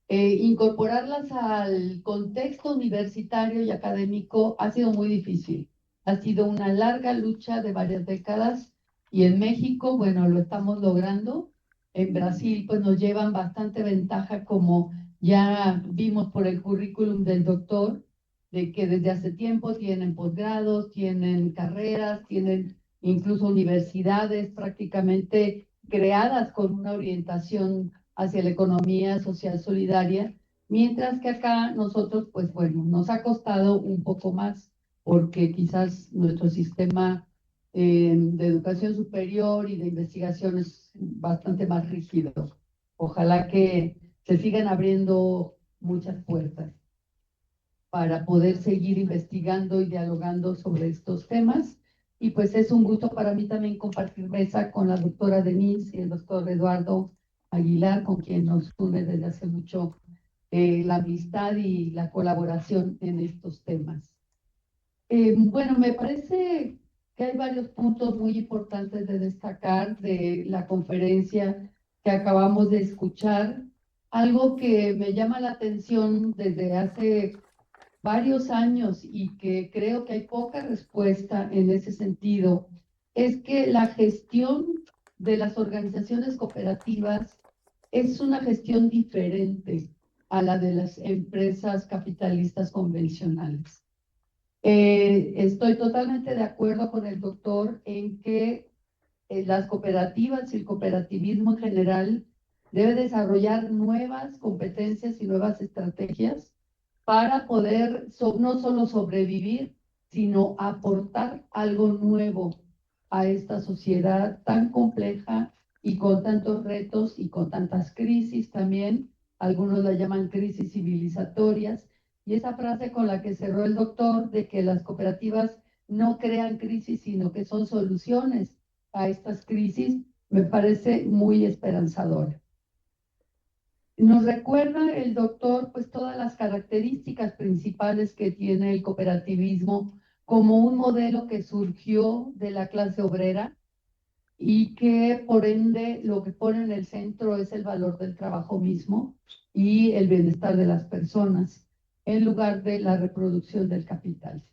incorporarlas al contexto universitario y académico ha sido muy difícil. Ha sido una larga lucha de varias décadas y en México, bueno, lo estamos logrando. En Brasil, pues nos llevan bastante ventaja, como ya vimos por el currículum del doctor, de que desde hace tiempo tienen posgrados, tienen carreras, tienen incluso universidades prácticamente creadas con una orientación hacia la economía social solidaria, mientras que acá nosotros, pues bueno, nos ha costado un poco más porque quizás nuestro sistema de educación superior y de investigación es bastante más rígido. Ojalá que se sigan abriendo muchas puertas para poder seguir investigando y dialogando sobre estos temas. Y pues es un gusto para mí también compartir mesa con la doctora Denise y el doctor Eduardo Aguilar, con quien nos une desde hace mucho la amistad y la colaboración en estos temas. Bueno, me parece que hay varios puntos muy importantes de destacar de la conferencia que acabamos de escuchar. Algo que me llama la atención desde hace varios años y que creo que hay poca respuesta en ese sentido, es que la gestión de las organizaciones cooperativas es una gestión diferente a la de las empresas capitalistas convencionales. Estoy totalmente de acuerdo con el doctor en que las cooperativas y el cooperativismo en general debe desarrollar nuevas competencias y nuevas estrategias para poder no solo sobrevivir, sino aportar algo nuevo a esta sociedad tan compleja y con tantos retos y con tantas crisis también. Algunos la llaman crisis civilizatorias. Y esa frase con la que cerró el doctor de que las cooperativas no crean crisis, sino que son soluciones a estas crisis, me parece muy esperanzadora. Nos recuerda el doctor pues todas las características principales que tiene el cooperativismo como un modelo que surgió de la clase obrera y que por ende lo que pone en el centro es el valor del trabajo mismo y el bienestar de las personas en lugar de la reproducción del capital.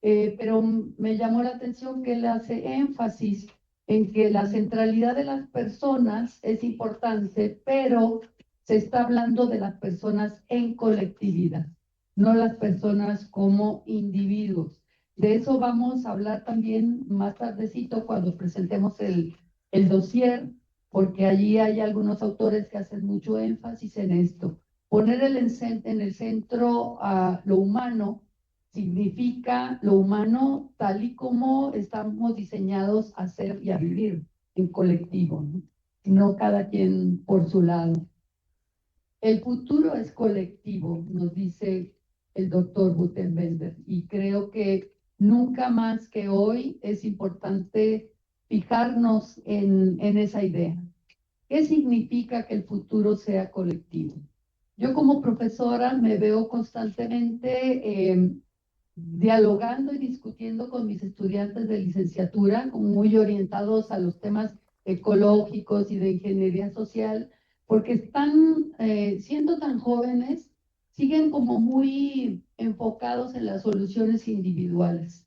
Pero me llamó la atención que él hace énfasis en que la centralidad de las personas es importante, pero se está hablando de las personas en colectividad, no las personas como individuos. De eso vamos a hablar también más tardecito cuando presentemos el dossier, porque allí hay algunos autores que hacen mucho énfasis en esto. Poner en el centro a lo humano significa lo humano tal y como estamos diseñados a ser y a vivir en colectivo, no cada quien por su lado. El futuro es colectivo, nos dice el doctor Butenbender, y creo que nunca más que hoy es importante fijarnos en esa idea. ¿Qué significa que el futuro sea colectivo? Yo como profesora me veo constantemente dialogando y discutiendo con mis estudiantes de licenciatura, muy orientados a los temas ecológicos y de ingeniería social, porque están, siendo tan jóvenes, siguen como muy enfocados en las soluciones individuales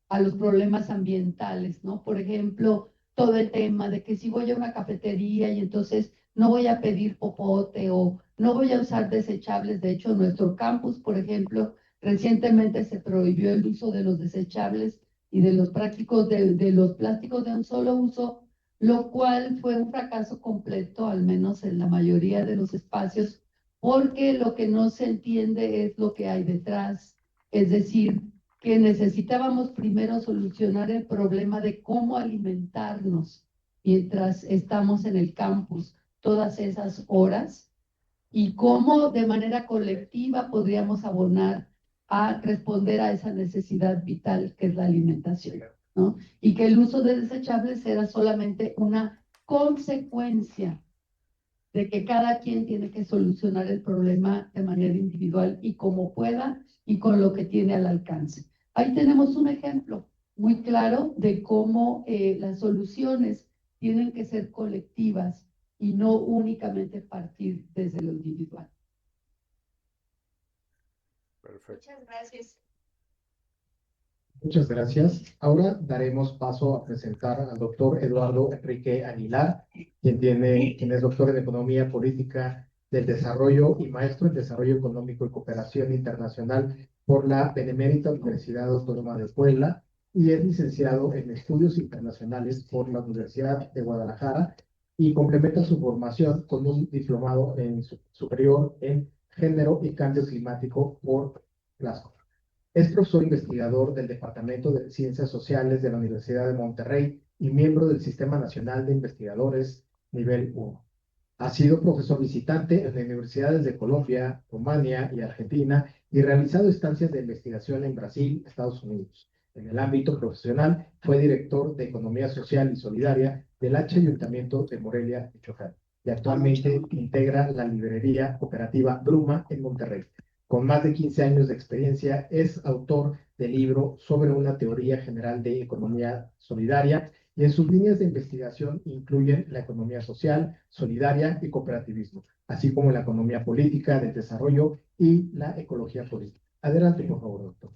a los problemas ambientales, ¿no? Por ejemplo, todo el tema de que si voy a una cafetería y entonces no voy a pedir popote o no voy a usar desechables. De hecho, en nuestro campus, por ejemplo, recientemente se prohibió el uso de los desechables y de los de los plásticos de un solo uso, lo cual fue un fracaso completo, al menos en la mayoría de los espacios, porque lo que no se entiende es lo que hay detrás. Es decir, que necesitábamos primero solucionar el problema de cómo alimentarnos mientras estamos en el campus todas esas horas y cómo de manera colectiva podríamos abonar a responder a esa necesidad vital que es la alimentación, ¿no? Y que el uso de desechables era solamente una consecuencia de que cada quien tiene que solucionar el problema de manera individual y como pueda y con lo que tiene al alcance. Ahí tenemos un ejemplo muy claro de cómo las soluciones tienen que ser colectivas y no únicamente partir desde lo individual. Perfecto. Muchas gracias. Muchas gracias. Ahora daremos paso a presentar al doctor Eduardo Enrique Aguilar, quien es doctor en Economía Política del Desarrollo y maestro en Desarrollo Económico y Cooperación Internacional por la Benemérita Universidad Autónoma de Puebla y es licenciado en Estudios Internacionales por la Universidad de Guadalajara y complementa su formación con un diplomado superior en Género y Cambio Climático por Glasgow. Es profesor investigador del Departamento de Ciencias Sociales de la Universidad de Monterrey y miembro del Sistema Nacional de Investigadores Nivel 1. Ha sido profesor visitante en universidades de Colombia, Rumania y Argentina y realizado estancias de investigación en Brasil, Estados Unidos. En el ámbito profesional, fue director de Economía Social y Solidaria del Ayuntamiento de Morelia, Michoacán, y actualmente integra la librería cooperativa Bruma en Monterrey. Con más de 15 años de experiencia, es autor del libro sobre una teoría general de economía solidaria y en sus líneas de investigación incluyen la economía social, solidaria y cooperativismo, así como la economía política del desarrollo y la ecología política. Adelante, por favor, doctor.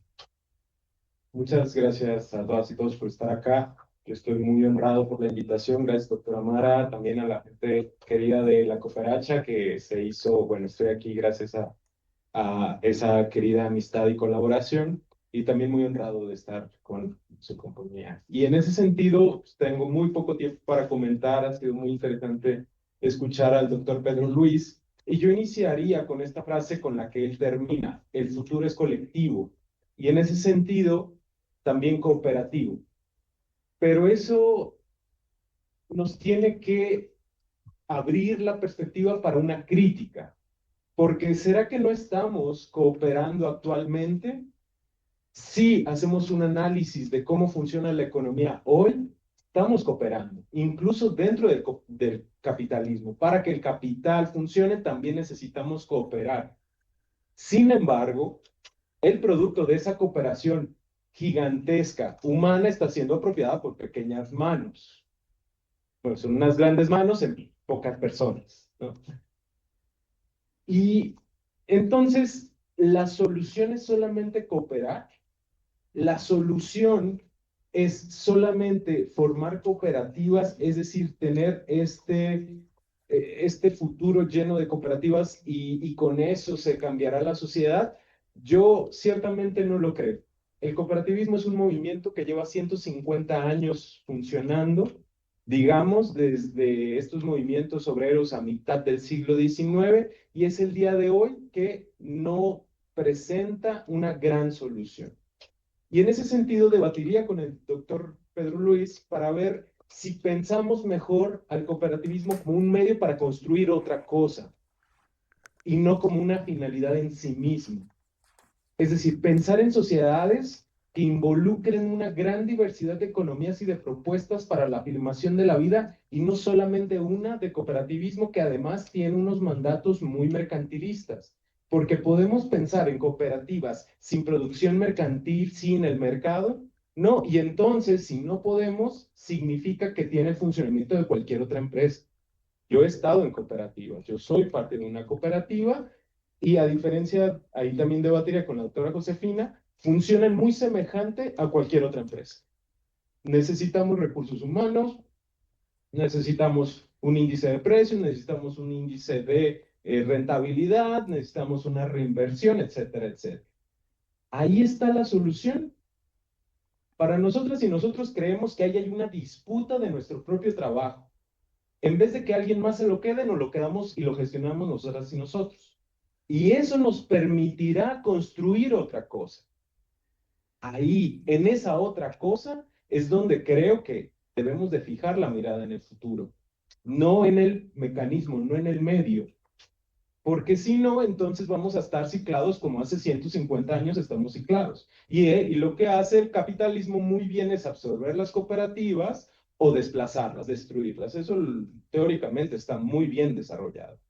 Muchas gracias a todas y todos por estar acá. Yo estoy muy honrado por la invitación. Gracias, doctora Mara, también a la gente querida de la Cooperacha que se hizo, bueno, estoy aquí gracias a esa querida amistad y colaboración, y también muy honrado de estar con su compañía. Y en ese sentido, pues, tengo muy poco tiempo para comentar, ha sido muy interesante escuchar al doctor Pedro Luis, y yo iniciaría con esta frase con la que él termina: el futuro es colectivo, y en ese sentido, también cooperativo. Pero eso nos tiene que abrir la perspectiva para una crítica. Porque ¿será que no estamos cooperando actualmente? Si hacemos un análisis de cómo funciona la economía hoy, estamos cooperando, incluso dentro del capitalismo. Para que el capital funcione, también necesitamos cooperar. Sin embargo, el producto de esa cooperación gigantesca humana está siendo apropiada por pequeñas manos. Pues son unas grandes manos en pocas personas, ¿no? Y entonces, ¿la solución es solamente cooperar? ¿La solución es solamente formar cooperativas, es decir, tener este futuro lleno de cooperativas y con eso se cambiará la sociedad? Yo ciertamente no lo creo. El cooperativismo es un movimiento que lleva 150 años funcionando, digamos, desde estos movimientos obreros a mitad del siglo XIX, y es el día de hoy que no presenta una gran solución. Y en ese sentido debatiría con el doctor Pedro Luis para ver si pensamos mejor al cooperativismo como un medio para construir otra cosa y no como una finalidad en sí mismo. Es decir, pensar en sociedades que involucren una gran diversidad de economías y de propuestas para la afirmación de la vida, y no solamente una de cooperativismo que además tiene unos mandatos muy mercantilistas. Porque podemos pensar en cooperativas sin producción mercantil, sin el mercado, no, y entonces si no podemos, significa que tiene el funcionamiento de cualquier otra empresa. Yo he estado en cooperativas, yo soy parte de una cooperativa y a diferencia, ahí también debatiría con la doctora Josefina, funcionan muy semejante a cualquier otra empresa. Necesitamos recursos humanos, necesitamos un índice de precios, necesitamos un índice de rentabilidad, necesitamos una reinversión, etcétera, etcétera. Ahí está la solución. Para nosotras y nosotros creemos que ahí hay una disputa de nuestro propio trabajo. En vez de que alguien más se lo quede, nos lo quedamos y lo gestionamos nosotras y nosotros. Y eso nos permitirá construir otra cosa. Ahí, en esa otra cosa, es donde creo que debemos de fijar la mirada en el futuro. No en el mecanismo, no en el medio. Porque si no, entonces vamos a estar ciclados como hace 150 años estamos ciclados. Y lo que hace el capitalismo muy bien es absorber las cooperativas o desplazarlas, destruirlas. Eso teóricamente está muy bien desarrollado.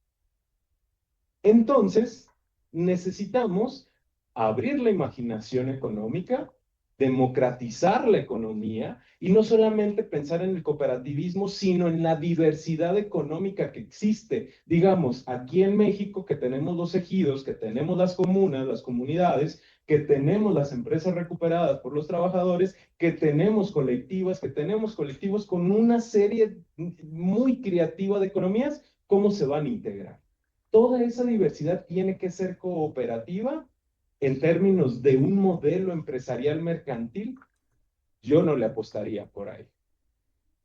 Entonces, necesitamos abrir la imaginación económica, democratizar la economía y no solamente pensar en el cooperativismo, sino en la diversidad económica que existe. Digamos, aquí en México que tenemos los ejidos, que tenemos las comunas, las comunidades, que tenemos las empresas recuperadas por los trabajadores, que tenemos colectivas, que tenemos colectivos con una serie muy creativa de economías, ¿cómo se van a integrar? Toda esa diversidad tiene que ser cooperativa en términos de un modelo empresarial mercantil. Yo no le apostaría por ahí.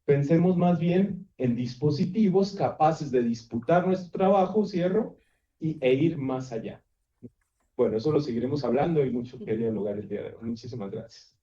Pensemos más bien en dispositivos capaces de disputar nuestro trabajo, cierro, e ir más allá. Bueno, eso lo seguiremos hablando y mucho que dialogar el día de hoy. Muchísimas gracias.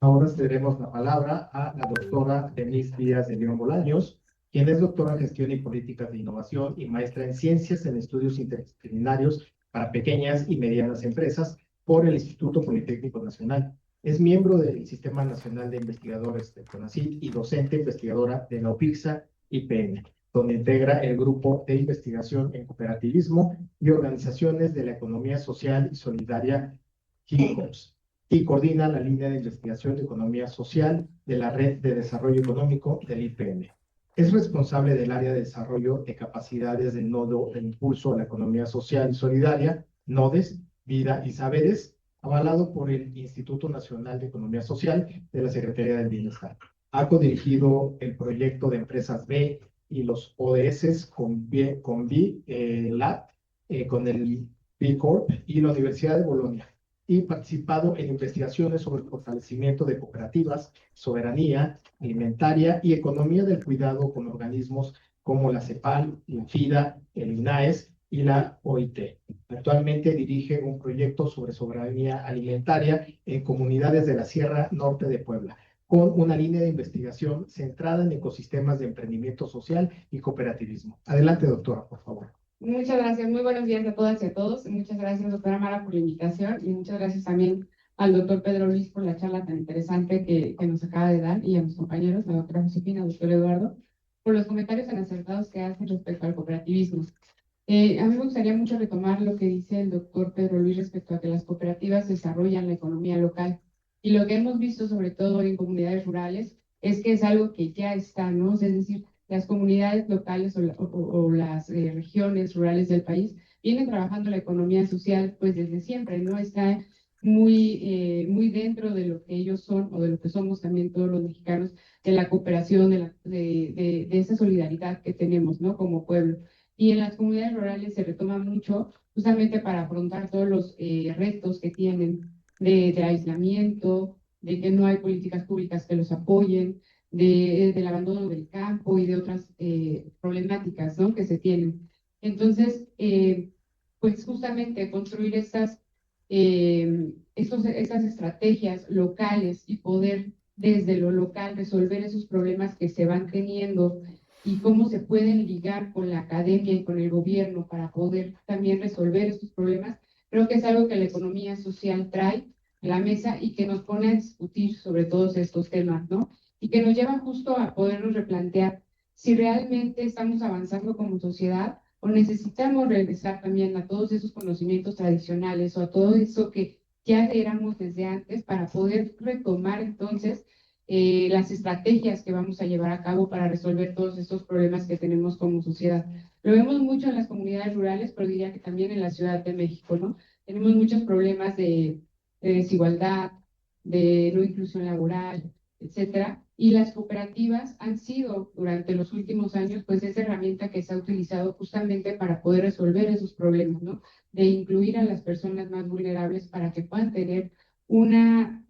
Ahora cederemos la palabra a la doctora Denise Díaz de León Bolaños, quien es doctora en Gestión y Políticas de Innovación y maestra en Ciencias en Estudios Interdisciplinarios para Pequeñas y Medianas Empresas por el Instituto Politécnico Nacional. Es miembro del Sistema Nacional de Investigadores de CONACYT y docente investigadora de la UPICSA IPN, donde integra el Grupo de Investigación en Cooperativismo y Organizaciones de la Economía Social y Solidaria GICOPS, y coordina la línea de investigación de economía social de la Red de Desarrollo Económico del IPN. Es responsable del área de desarrollo de capacidades del Nodo de Impulso a la Economía Social y Solidaria, NODES, Vida y Saberes, avalado por el Instituto Nacional de Economía Social de la Secretaría del Bienestar. Ha codirigido el proyecto de Empresas B y los ODS con B-Lab, con el B Corp y la Universidad de Bolonia, y participado en investigaciones sobre el fortalecimiento de cooperativas, soberanía alimentaria y economía del cuidado con organismos como la CEPAL, la FIDA, el INAES y la OIT. Actualmente dirige un proyecto sobre soberanía alimentaria en comunidades de la Sierra Norte de Puebla, con una línea de investigación centrada en ecosistemas de emprendimiento social y cooperativismo. Adelante, doctora, por favor. Muchas gracias, muy buenos días a todas y a todos. Muchas gracias, doctora Mara, por la invitación y muchas gracias también al doctor Pedro Luis por la charla tan interesante que nos acaba de dar y a mis compañeros, la doctora Josefina, al doctor Eduardo, por los comentarios tan acertados que hacen respecto al cooperativismo. A mí me gustaría mucho retomar lo que dice el doctor Pedro Luis respecto a que las cooperativas desarrollan la economía local. Y lo que hemos visto, sobre todo en comunidades rurales, es que es algo que ya está, ¿no? Es decir, las comunidades locales o las regiones rurales del país vienen trabajando la economía social pues desde siempre, ¿no? Está muy dentro de lo que ellos son o de lo que somos también todos los mexicanos, de la cooperación, de esa solidaridad que tenemos, ¿no? Como pueblo. Y en las comunidades rurales se retoma mucho justamente para afrontar todos los retos que tienen de aislamiento, de que no hay políticas públicas que los apoyen, del abandono del campo y de otras problemáticas, ¿no? Que se tienen. Entonces, pues justamente construir estas estrategias locales y poder desde lo local resolver esos problemas que se van teniendo y cómo se pueden ligar con la academia y con el gobierno para poder también resolver estos problemas, creo que es algo que la economía social trae a la mesa y que nos pone a discutir sobre todos estos temas, ¿no? Y que nos llevan justo a podernos replantear si realmente estamos avanzando como sociedad o necesitamos regresar también a todos esos conocimientos tradicionales o a todo eso que ya éramos desde antes para poder retomar entonces las estrategias que vamos a llevar a cabo para resolver todos estos problemas que tenemos como sociedad. Lo vemos mucho en las comunidades rurales, pero diría que también en la Ciudad de México, ¿no? Tenemos muchos problemas de desigualdad, de no inclusión laboral, etcétera. Y las cooperativas han sido durante los últimos años, pues esa herramienta que se ha utilizado justamente para poder resolver esos problemas, ¿no? De incluir a las personas más vulnerables para que puedan tener una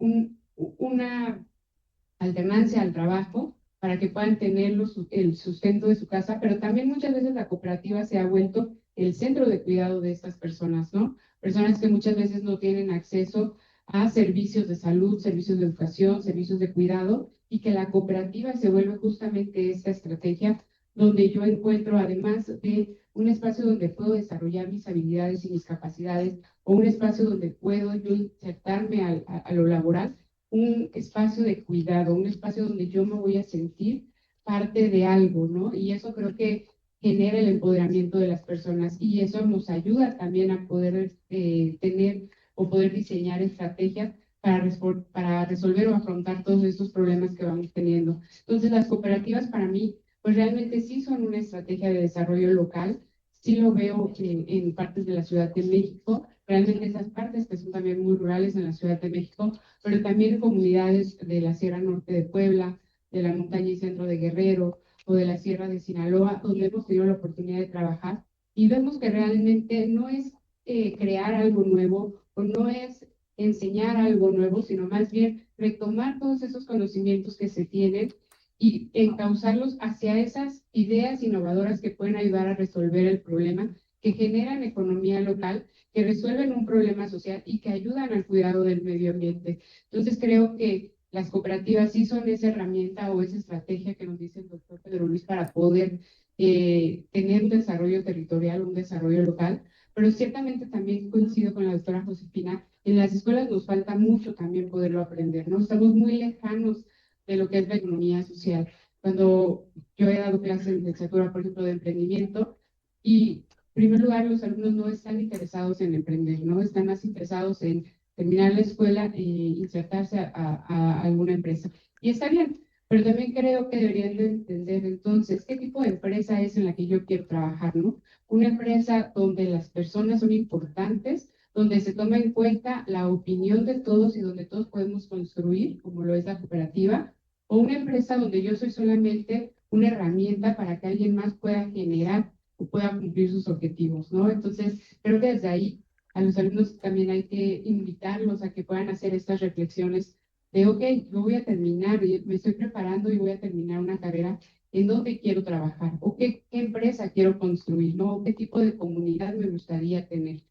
alternancia al trabajo, para que puedan tener el sustento de su casa, pero también muchas veces la cooperativa se ha vuelto el centro de cuidado de estas personas, ¿no? Personas que muchas veces no tienen acceso a servicios de salud, servicios de educación, servicios de cuidado, y que la cooperativa se vuelve justamente esta estrategia donde yo encuentro, además de un espacio donde puedo desarrollar mis habilidades y mis capacidades, o un espacio donde puedo yo insertarme a lo laboral, un espacio de cuidado, un espacio donde yo me voy a sentir parte de algo, ¿no? Y eso creo que genera el empoderamiento de las personas y eso nos ayuda también a poder tener o poder diseñar estrategias para resolver o afrontar todos estos problemas que vamos teniendo. Entonces, las cooperativas para mí, pues realmente sí son una estrategia de desarrollo local. Sí lo veo en partes de la Ciudad de México, realmente esas partes que son también muy rurales en la Ciudad de México, pero también comunidades de la Sierra Norte de Puebla, de la montaña y centro de Guerrero o de la Sierra de Sinaloa, donde hemos tenido la oportunidad de trabajar y vemos que realmente no es crear algo nuevo o no es enseñar algo nuevo, sino más bien retomar todos esos conocimientos que se tienen y encauzarlos hacia esas ideas innovadoras que pueden ayudar a resolver el problema, que generan economía local, que resuelven un problema social y que ayudan al cuidado del medio ambiente. Entonces creo que las cooperativas sí son esa herramienta o esa estrategia que nos dice el doctor Pedro Luis para poder tener un desarrollo territorial, un desarrollo local, pero ciertamente también coincido con la doctora Josefina, en las escuelas nos falta mucho también poderlo aprender, ¿no? Estamos muy lejanos de lo que es la economía social. Cuando yo he dado clases de licenciatura, por ejemplo, de emprendimiento, y en primer lugar, los alumnos no están interesados en emprender, ¿no? Están más interesados en terminar la escuela e insertarse a alguna empresa. Y está bien, pero también creo que deberían de entender entonces qué tipo de empresa es en la que yo quiero trabajar, ¿no? Una empresa donde las personas son importantes, donde se toma en cuenta la opinión de todos y donde todos podemos construir, como lo es la cooperativa, o una empresa donde yo soy solamente una herramienta para que alguien más pueda generar o pueda cumplir sus objetivos, ¿no? Entonces, creo que desde ahí a los alumnos también hay que invitarlos a que puedan hacer estas reflexiones de, ok, yo voy a terminar, me estoy preparando y voy a terminar una carrera, ¿en dónde quiero trabajar? ¿O qué empresa quiero construir? ¿No? ¿O qué tipo de comunidad me gustaría tener?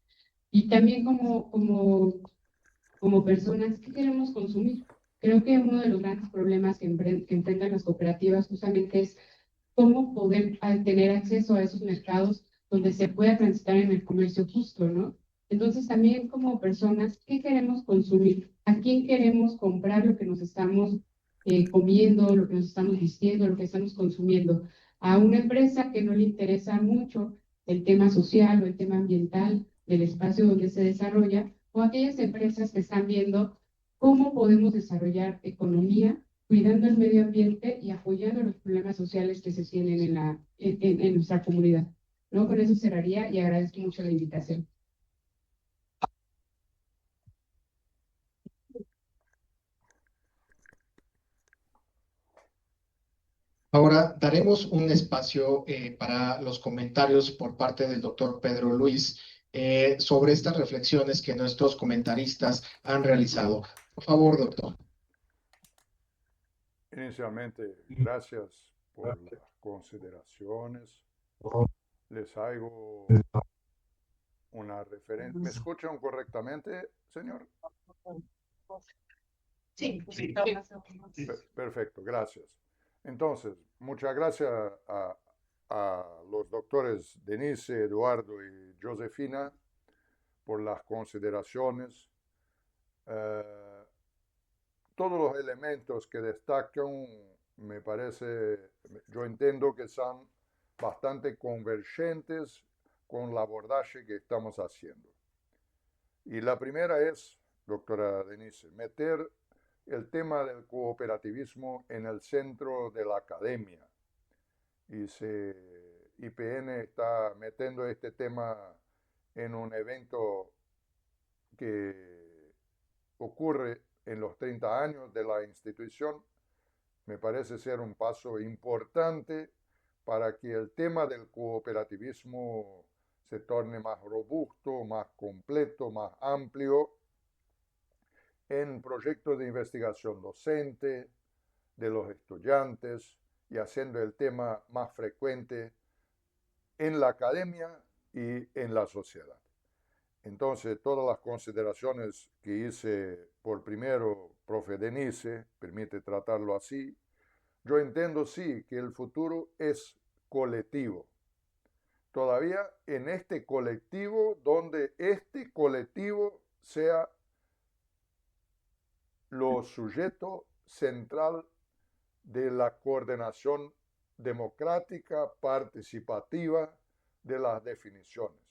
Y también como personas, ¿qué queremos consumir? Creo que uno de los grandes problemas que enfrentan las cooperativas justamente es cómo poder tener acceso a esos mercados donde se pueda transitar en el comercio justo, ¿no? Entonces también como personas, ¿qué queremos consumir? ¿A quién queremos comprar lo que nos estamos comiendo, lo que nos estamos vistiendo, lo que estamos consumiendo? ¿A una empresa que no le interesa mucho el tema social o el tema ambiental del espacio donde se desarrolla? ¿O aquellas empresas que están viendo cómo podemos desarrollar economía cuidando el medio ambiente y apoyando los problemas sociales que se tienen en nuestra comunidad? ¿No? Con eso cerraría y agradezco mucho la invitación. Ahora daremos un espacio para los comentarios por parte del doctor Pedro Luis sobre estas reflexiones que nuestros comentaristas han realizado. Por favor, doctor. Inicialmente, gracias por las consideraciones. Les hago una referencia. ¿Me escuchan correctamente, señor? Sí, Perfecto, gracias. Entonces, muchas gracias a los doctores Denise, Eduardo y Josefina por las consideraciones. Todos los elementos que destacan me parece, yo entiendo que son bastante convergentes con el abordaje que estamos haciendo. Y la primera es, doctora Denise, meter el tema del cooperativismo en el centro de la academia. Y IPN está metiendo este tema en un evento que ocurre en los 30 años de la institución. Me parece ser un paso importante para que el tema del cooperativismo se torne más robusto, más completo, más amplio en proyectos de investigación docente de los estudiantes y haciendo el tema más frecuente en la academia y en la sociedad. Entonces, todas las consideraciones que hice por primero, profe Denise, permite tratarlo así. Yo entiendo, sí, que el futuro es colectivo. Todavía en este colectivo, donde este colectivo sea lo sujeto central de la coordinación democrática, participativa de las definiciones,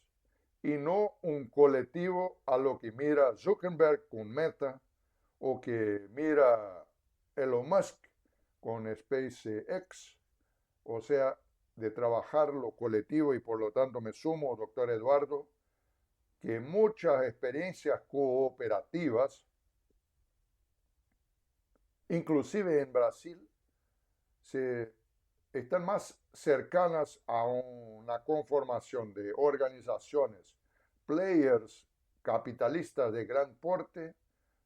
y no un colectivo a lo que mira Zuckerberg con Meta o que mira Elon Musk con SpaceX, o sea, de trabajar lo colectivo. Y por lo tanto me sumo, doctor Eduardo, que muchas experiencias cooperativas, inclusive en Brasil, están más cercanas a una conformación de organizaciones, players capitalistas de gran porte,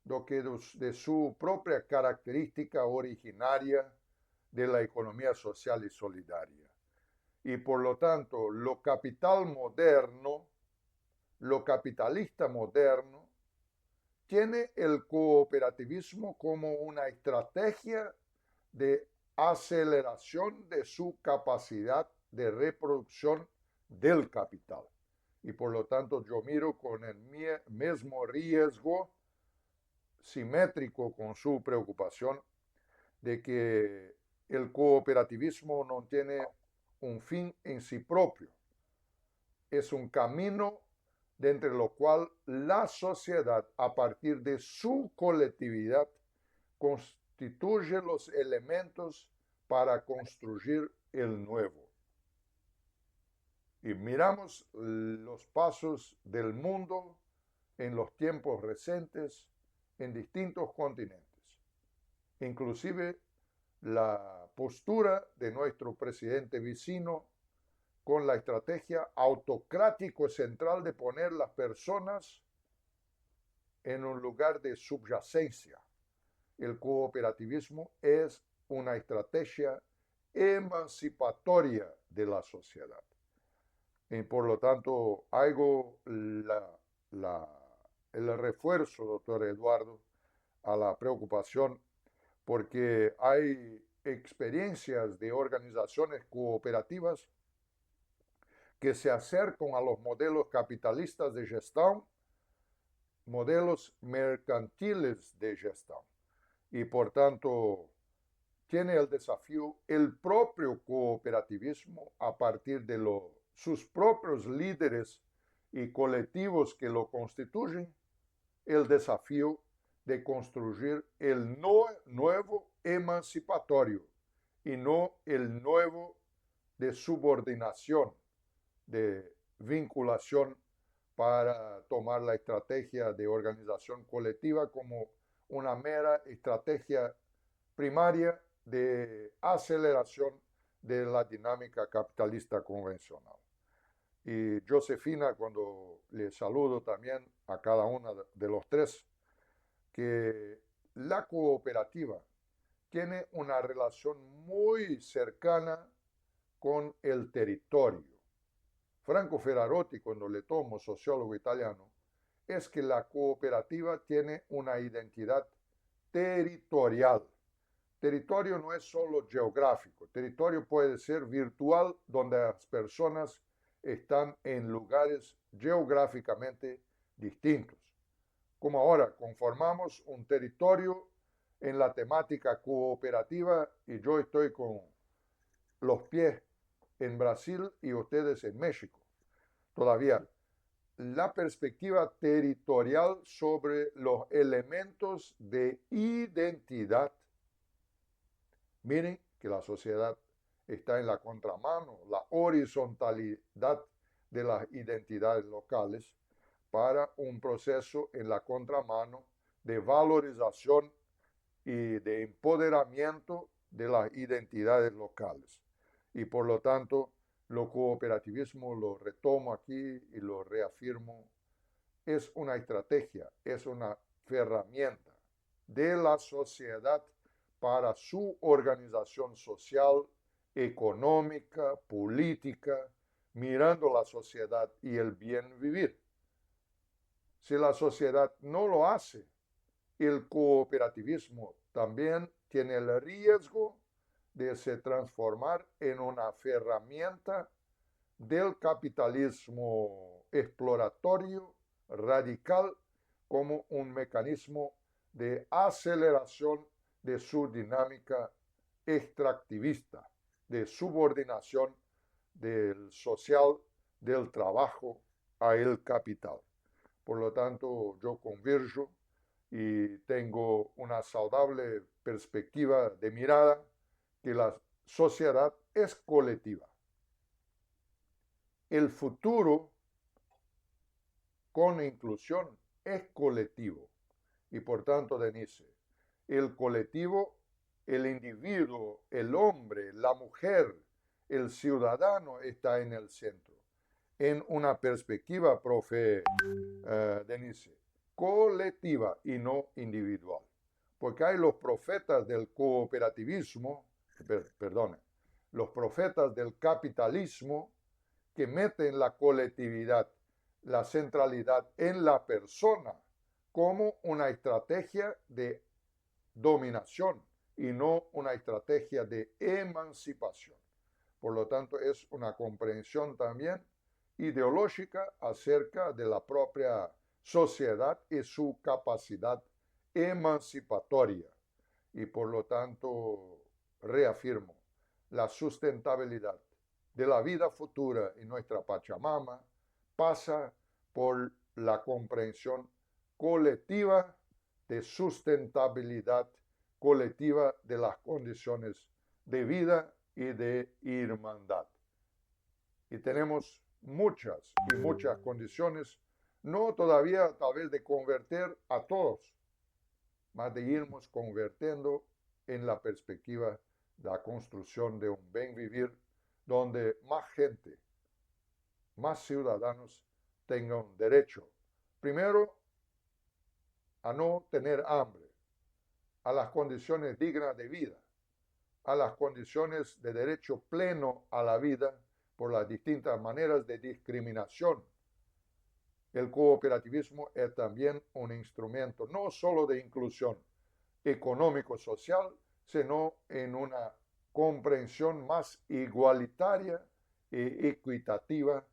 do que de su propia característica originaria de la economía social y solidaria. Y por lo tanto, lo capitalista moderno, tiene el cooperativismo como una estrategia de aceleración de su capacidad de reproducción del capital. Y por lo tanto yo miro con el mismo riesgo simétrico con su preocupación de que el cooperativismo no tiene un fin en sí propio. Es un camino de entre lo cual la sociedad, a partir de su colectividad, constituye los elementos para construir el nuevo. Y miramos los pasos del mundo en los tiempos recientes en distintos continentes. Inclusive la postura de nuestro presidente vecino con la estrategia autocrático central de poner las personas en un lugar de subyacencia. El cooperativismo es una estrategia emancipatoria de la sociedad. Y por lo tanto, hago el refuerzo, doctor Eduardo, a la preocupación, porque hay experiencias de organizaciones cooperativas que se acercan a los modelos capitalistas de gestión, modelos mercantiles de gestión. Y por tanto, tiene el desafío el propio cooperativismo a partir de sus propios líderes y colectivos que lo constituyen, el desafío de construir el nuevo emancipatorio y no el nuevo de subordinación, de vinculación, para tomar la estrategia de organización colectiva como una mera estrategia primaria de aceleración de la dinámica capitalista convencional. Y Josefina, cuando le saludo también a cada uno de los tres, que la cooperativa tiene una relación muy cercana con el territorio. Franco Ferrarotti, cuando le tomo, sociólogo italiano, es que la cooperativa tiene una identidad territorial. Territorio no es solo geográfico, territorio puede ser virtual, donde las personas están en lugares geográficamente distintos. Como ahora conformamos un territorio en la temática cooperativa y yo estoy con los pies en Brasil y ustedes en México. Todavía, la perspectiva territorial sobre los elementos de identidad. Miren que la sociedad está en la contramano, la horizontalidad de las identidades locales para un proceso en la contramano de valorización y de empoderamiento de las identidades locales. Y por lo tanto, lo cooperativismo, lo retomo aquí y lo reafirmo, es una estrategia, es una herramienta de la sociedad para su organización social, económica, política, mirando la sociedad y el bien vivir. Si la sociedad no lo hace, el cooperativismo también tiene el riesgo de se transformar en una herramienta del capitalismo exploratorio radical como un mecanismo de aceleración de su dinámica extractivista, de subordinación del social, del trabajo a el capital. Por lo tanto, yo converjo y tengo una saludable perspectiva de mirada que la sociedad es colectiva. El futuro con inclusión es colectivo y por tanto, Denise, el colectivo, el individuo, el hombre, la mujer, el ciudadano está en el centro. En una perspectiva, profe Denise, colectiva y no individual. Porque hay los profetas del cooperativismo, perdón, los profetas del capitalismo que meten la colectividad, la centralidad en la persona como una estrategia de dominación y no una estrategia de emancipación. Por lo tanto, es una comprensión también ideológica acerca de la propia sociedad y su capacidad emancipatoria. Y por lo tanto, reafirmo, la sustentabilidad de la vida futura en nuestra Pachamama pasa por la comprensión colectiva de sustentabilidad colectiva de las condiciones de vida y de hermandad. Y tenemos muchas y muchas condiciones, no todavía tal vez de convertir a todos, más de irnos convirtiendo en la perspectiva de la construcción de un buen vivir donde más gente, más ciudadanos tengan derecho, primero, a no tener hambre, a las condiciones dignas de vida, a las condiciones de derecho pleno a la vida por las distintas maneras de discriminación. El cooperativismo es también un instrumento no solo de inclusión económico-social, sino en una comprensión más igualitaria e equitativa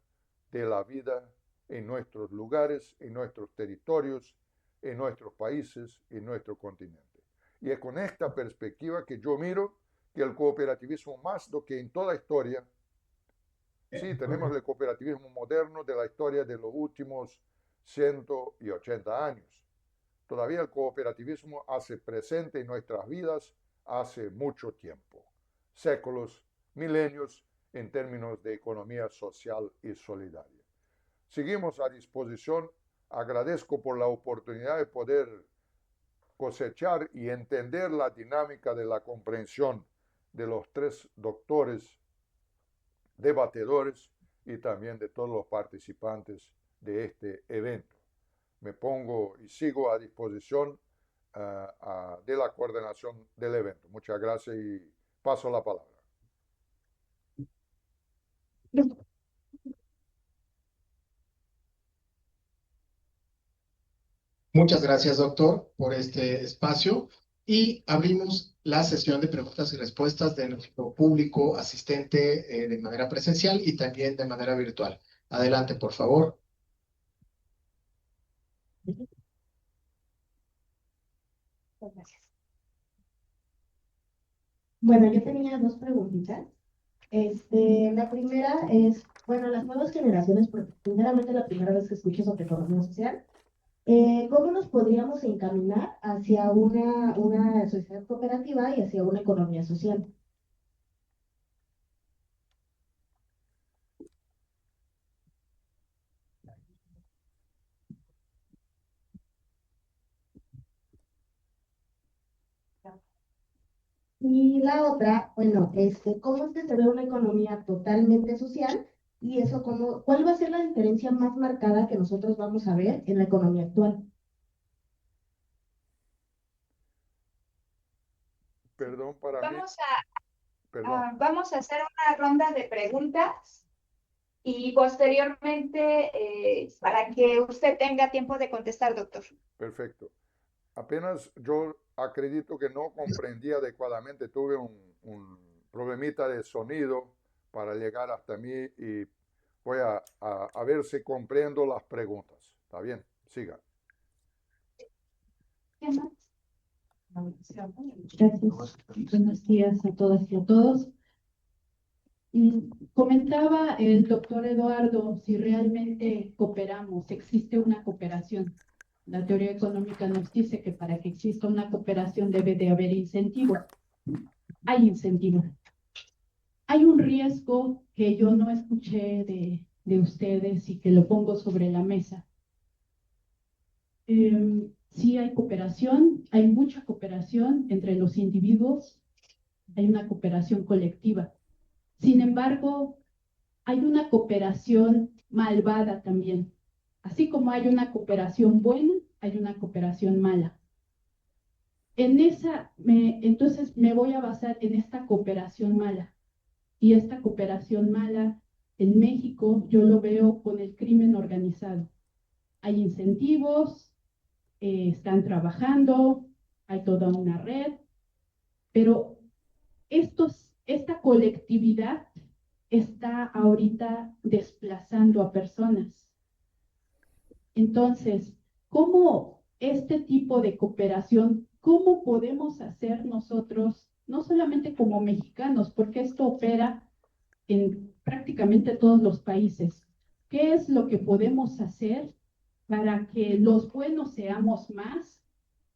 de la vida en nuestros lugares, en nuestros territorios, en nuestros países, en nuestro continente. Y es con esta perspectiva que yo miro que el cooperativismo, más do que en toda historia, sí, tenemos el cooperativismo moderno de la historia de los últimos 180 años. Todavía el cooperativismo hace presente en nuestras vidas hace mucho tiempo, séculos, milenios, en términos de economía social y solidaria. Seguimos a disposición. Agradezco por la oportunidad de poder cosechar y entender la dinámica de la comprensión de los tres doctores debatedores y también de todos los participantes de este evento. Me pongo y sigo a disposición de la coordinación del evento. Muchas gracias y paso la palabra. Muchas gracias, doctor, por este espacio y abrimos la sesión de preguntas y respuestas de nuestro público asistente de manera presencial y también de manera virtual. Adelante, por favor. Gracias. Bueno, yo tenía dos preguntitas. La primera es, bueno, las nuevas generaciones, porque sinceramente es la primera vez que escucho sobre economía social, ¿cómo nos podríamos encaminar hacia una sociedad cooperativa y hacia una economía social? Y la otra, bueno, ¿cómo es que se ve una economía totalmente social? Y eso, ¿cuál va a ser la diferencia más marcada que nosotros vamos a ver en la economía actual? Perdón para mí, Vamos perdón. vamos a hacer una ronda de preguntas y posteriormente para que usted tenga tiempo de contestar, doctor. Perfecto. Apenas yo acredito que no comprendí adecuadamente, tuve un problemita de sonido para llegar hasta mí y voy a ver si comprendo las preguntas. ¿Está bien? Siga. Gracias. Buenos días a todas y a todos. Comentaba el doctor Eduardo si realmente cooperamos, existe una cooperación. La teoría económica nos dice que para que exista una cooperación debe de haber incentivos. Hay incentivos. Hay un riesgo que yo no escuché de ustedes y que lo pongo sobre la mesa. Sí hay cooperación, hay mucha cooperación entre los individuos, hay una cooperación colectiva. Sin embargo, hay una cooperación malvada también. Así como hay una cooperación buena, hay una cooperación mala. Entonces me voy a basar en esta cooperación mala. Y esta cooperación mala en México yo lo veo con el crimen organizado. Hay incentivos, están trabajando, hay toda una red, pero esta colectividad está ahorita desplazando a personas. Entonces, ¿cómo este tipo de cooperación, cómo podemos hacer nosotros, no solamente como mexicanos, porque esto opera en prácticamente todos los países? ¿Qué es lo que podemos hacer para que los buenos seamos más?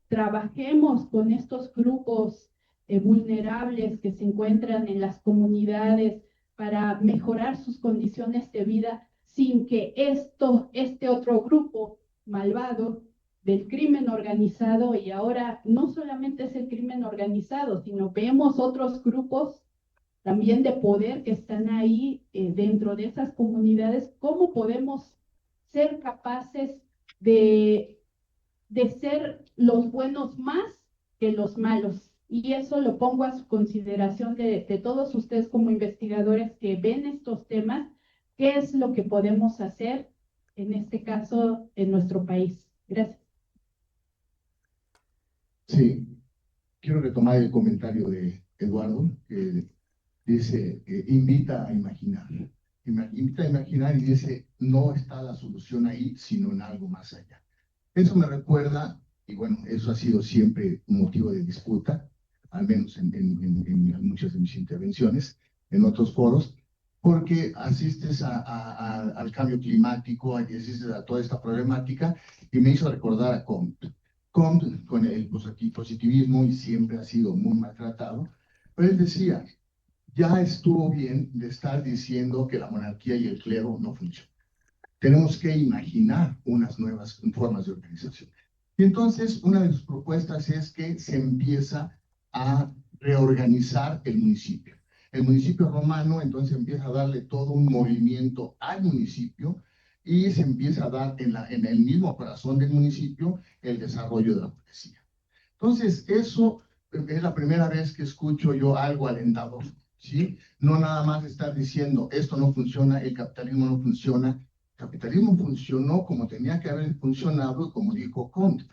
Trabajemos con estos grupos vulnerables que se encuentran en las comunidades para mejorar sus condiciones de vida sin que este otro grupo malvado del crimen organizado, y ahora no solamente es el crimen organizado, sino vemos otros grupos también de poder que están ahí dentro de esas comunidades, ¿cómo podemos ser capaces de ser los buenos más que los malos? Y eso lo pongo a su consideración de todos ustedes como investigadores que ven estos temas, ¿qué es lo que podemos hacer en este caso en nuestro país? Gracias. Sí, quiero retomar el comentario de Eduardo, que dice, invita a imaginar. Invita a imaginar y dice, no está la solución ahí, sino en algo más allá. Eso me recuerda, y bueno, eso ha sido siempre un motivo de disputa, al menos en muchas de mis intervenciones, en otros foros, porque asistes al cambio climático, asistes a toda esta problemática, y me hizo recordar a Comte. Comte, con el positivismo, y siempre ha sido muy maltratado, pero él decía, ya estuvo bien de estar diciendo que la monarquía y el clero no funcionan. Tenemos que imaginar unas nuevas formas de organización. Y entonces, una de sus propuestas es que se empieza a reorganizar el municipio. El municipio romano, entonces, empieza a darle todo un movimiento al municipio y se empieza a dar en el mismo corazón del municipio el desarrollo de la burguesía. Entonces, eso es la primera vez que escucho yo algo alentador, ¿sí? No nada más estar diciendo, esto no funciona, el capitalismo no funciona. El capitalismo funcionó como tenía que haber funcionado, como dijo Comte.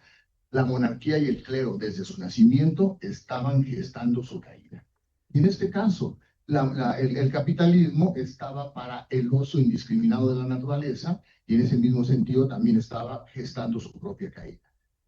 La monarquía y el clero, desde su nacimiento, estaban gestando su caída. Y en este caso, el capitalismo estaba para el uso indiscriminado de la naturaleza, y en ese mismo sentido también estaba gestando su propia caída.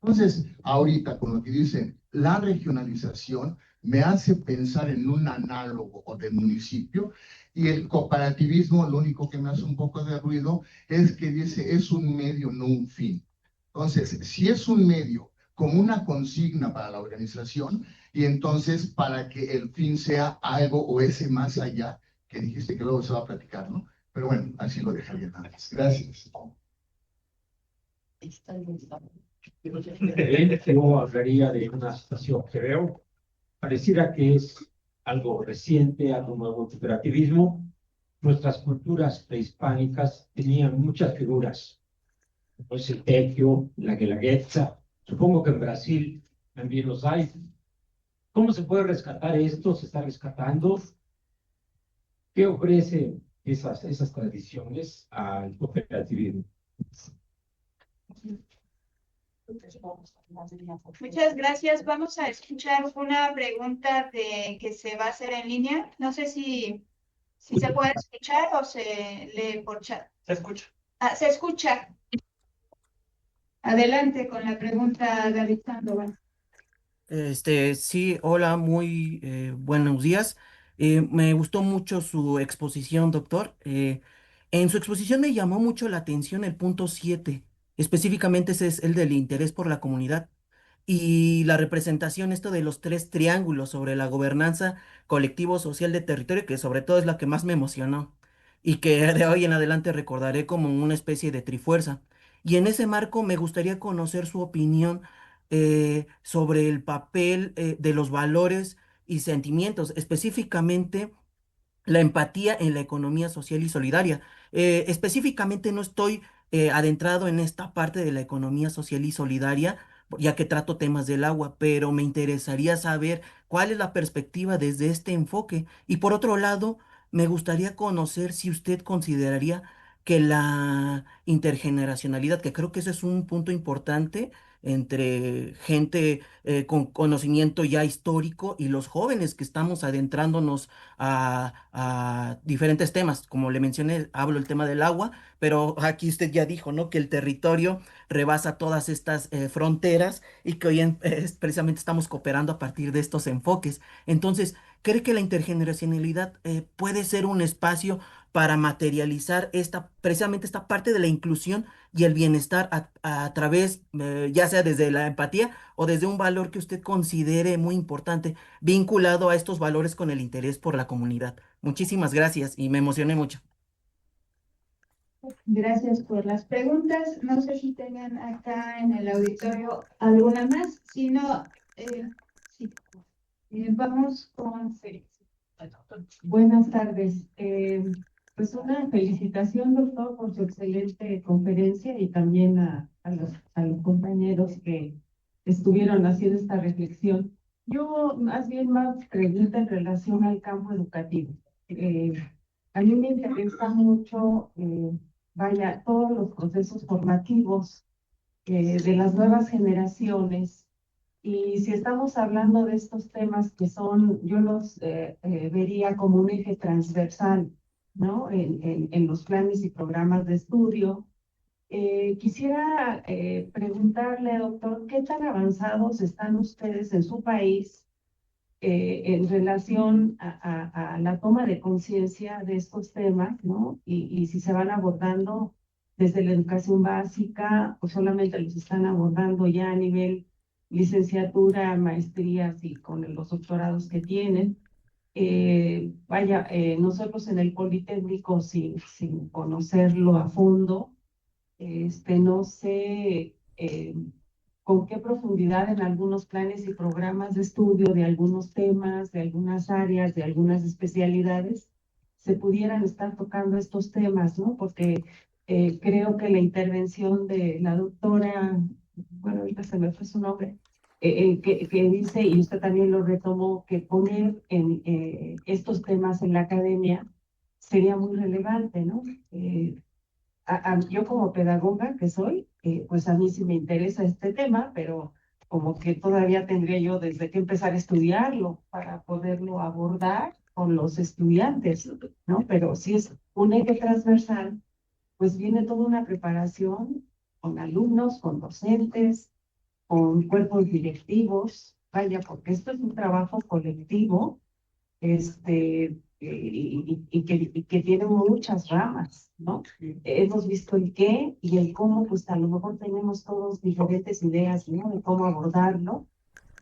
Entonces, ahorita, con lo que dicen la regionalización, me hace pensar en un análogo o de municipio, y el cooperativismo lo único que me hace un poco de ruido es que dice es un medio, no un fin. Entonces, si es un medio como una consigna para la organización, y entonces para que el fin sea algo o ese más allá, que dijiste que luego se va a platicar, ¿no? Pero bueno, así lo dejaría nada más. Gracias. Yo hablaría de una situación que veo, pareciera que es algo reciente, algo nuevo, el cooperativismo. Nuestras culturas prehispánicas tenían muchas figuras, pues el tequio, la guelaguetza, supongo que en Brasil también los hay. ¿Cómo se puede rescatar esto? ¿Se está rescatando? ¿Qué ofrece esas tradiciones al cooperativismo? Muchas gracias. Vamos a escuchar una pregunta que se va a hacer en línea. No sé si se puede escuchar o se lee por chat. Se escucha. Se escucha. Adelante con la pregunta, David Sandoval. Sí, hola, muy buenos días. Me gustó mucho su exposición, doctor. En su exposición me llamó mucho la atención el punto 7. Específicamente ese es el del interés por la comunidad y la representación esto de los tres triángulos sobre la gobernanza colectivo social de territorio, que sobre todo es la que más me emocionó y que de hoy en adelante recordaré como una especie de trifuerza. Y en ese marco me gustaría conocer su opinión sobre el papel de los valores y sentimientos, específicamente la empatía en la economía social y solidaria. Específicamente no estoy adentrado en esta parte de la economía social y solidaria, ya que trato temas del agua, pero me interesaría saber cuál es la perspectiva desde este enfoque. Y por otro lado, me gustaría conocer si usted consideraría que la intergeneracionalidad, que creo que ese es un punto importante entre gente con conocimiento ya histórico y los jóvenes que estamos adentrándonos a diferentes temas. Como le mencioné, hablo el tema del agua, pero aquí usted ya dijo, ¿no? Que el territorio rebasa todas estas fronteras y que precisamente estamos cooperando a partir de estos enfoques. Entonces, ¿cree que la intergeneracionalidad puede ser un espacio para materializar precisamente esta parte de la inclusión y el bienestar a través, ya sea desde la empatía o desde un valor que usted considere muy importante, vinculado a estos valores con el interés por la comunidad? Muchísimas gracias y me emocioné mucho. Gracias por las preguntas. No sé si tengan acá en el auditorio alguna más. Si no, sí. Vamos con Félix. Buenas tardes. Pues una felicitación, doctor, por su excelente conferencia y también a los compañeros que estuvieron haciendo esta reflexión. Yo más bien más pregunta en relación al campo educativo. A mí me interesa mucho, vaya, todos los procesos formativos de las nuevas generaciones. Y si estamos hablando de estos temas que son, yo los vería como un eje transversal, ¿no? En los planes y programas de estudio. Quisiera preguntarle, doctor, ¿qué tan avanzados están ustedes en su país en relación a la toma de conciencia de estos temas, ¿no? Y si se van abordando desde la educación básica o solamente los están abordando ya a nivel licenciatura, maestrías y con los doctorados que tienen. Vaya, nosotros en el Politécnico, sin conocerlo a fondo, no sé con qué profundidad en algunos planes y programas de estudio de algunos temas, de algunas áreas, de algunas especialidades, se pudieran estar tocando estos temas, ¿no? Porque creo que la intervención de la doctora, bueno, ahorita se me fue su nombre, que dice, y usted también lo retomó, que poner en estos temas en la academia sería muy relevante, ¿no? Yo como pedagoga que soy, pues a mí sí me interesa este tema, pero como que todavía tendría yo desde que empezar a estudiarlo para poderlo abordar con los estudiantes, ¿no? Pero si es un eje transversal, pues viene toda una preparación con alumnos, con docentes, con cuerpos directivos, vaya, porque esto es un trabajo colectivo, y que tiene muchas ramas, ¿no? Hemos visto el qué y el cómo, pues a lo mejor tenemos todos diferentes ideas, ¿no? De cómo abordarlo,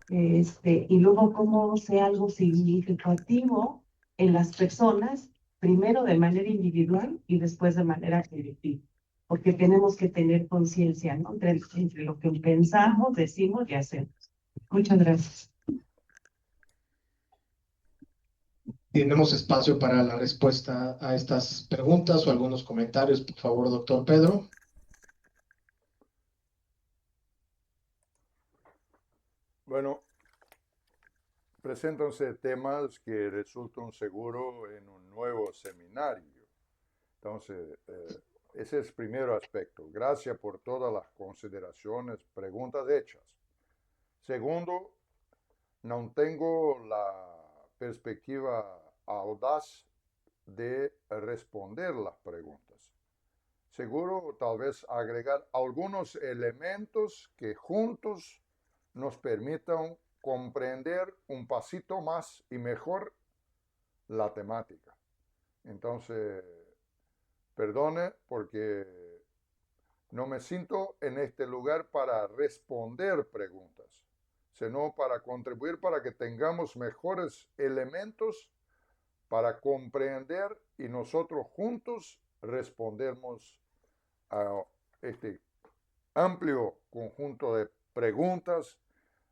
y luego cómo sea algo significativo en las personas, primero de manera individual y después de manera colectiva, porque tenemos que tener conciencia, ¿no? Entre lo que pensamos, decimos y hacemos. Muchas gracias. Tenemos espacio para la respuesta a estas preguntas o algunos comentarios, por favor, doctor Pedro. Bueno, preséntanse temas que resultan seguro en un nuevo seminario. Entonces, ese es el primer aspecto. Gracias por todas las consideraciones, preguntas hechas. Segundo, no tengo la perspectiva audaz de responder las preguntas. Seguro, tal vez agregar algunos elementos que juntos nos permitan comprender un pasito más y mejor la temática. Entonces, perdone porque no me siento en este lugar para responder preguntas, sino para contribuir para que tengamos mejores elementos para comprender y nosotros juntos respondemos a este amplio conjunto de preguntas,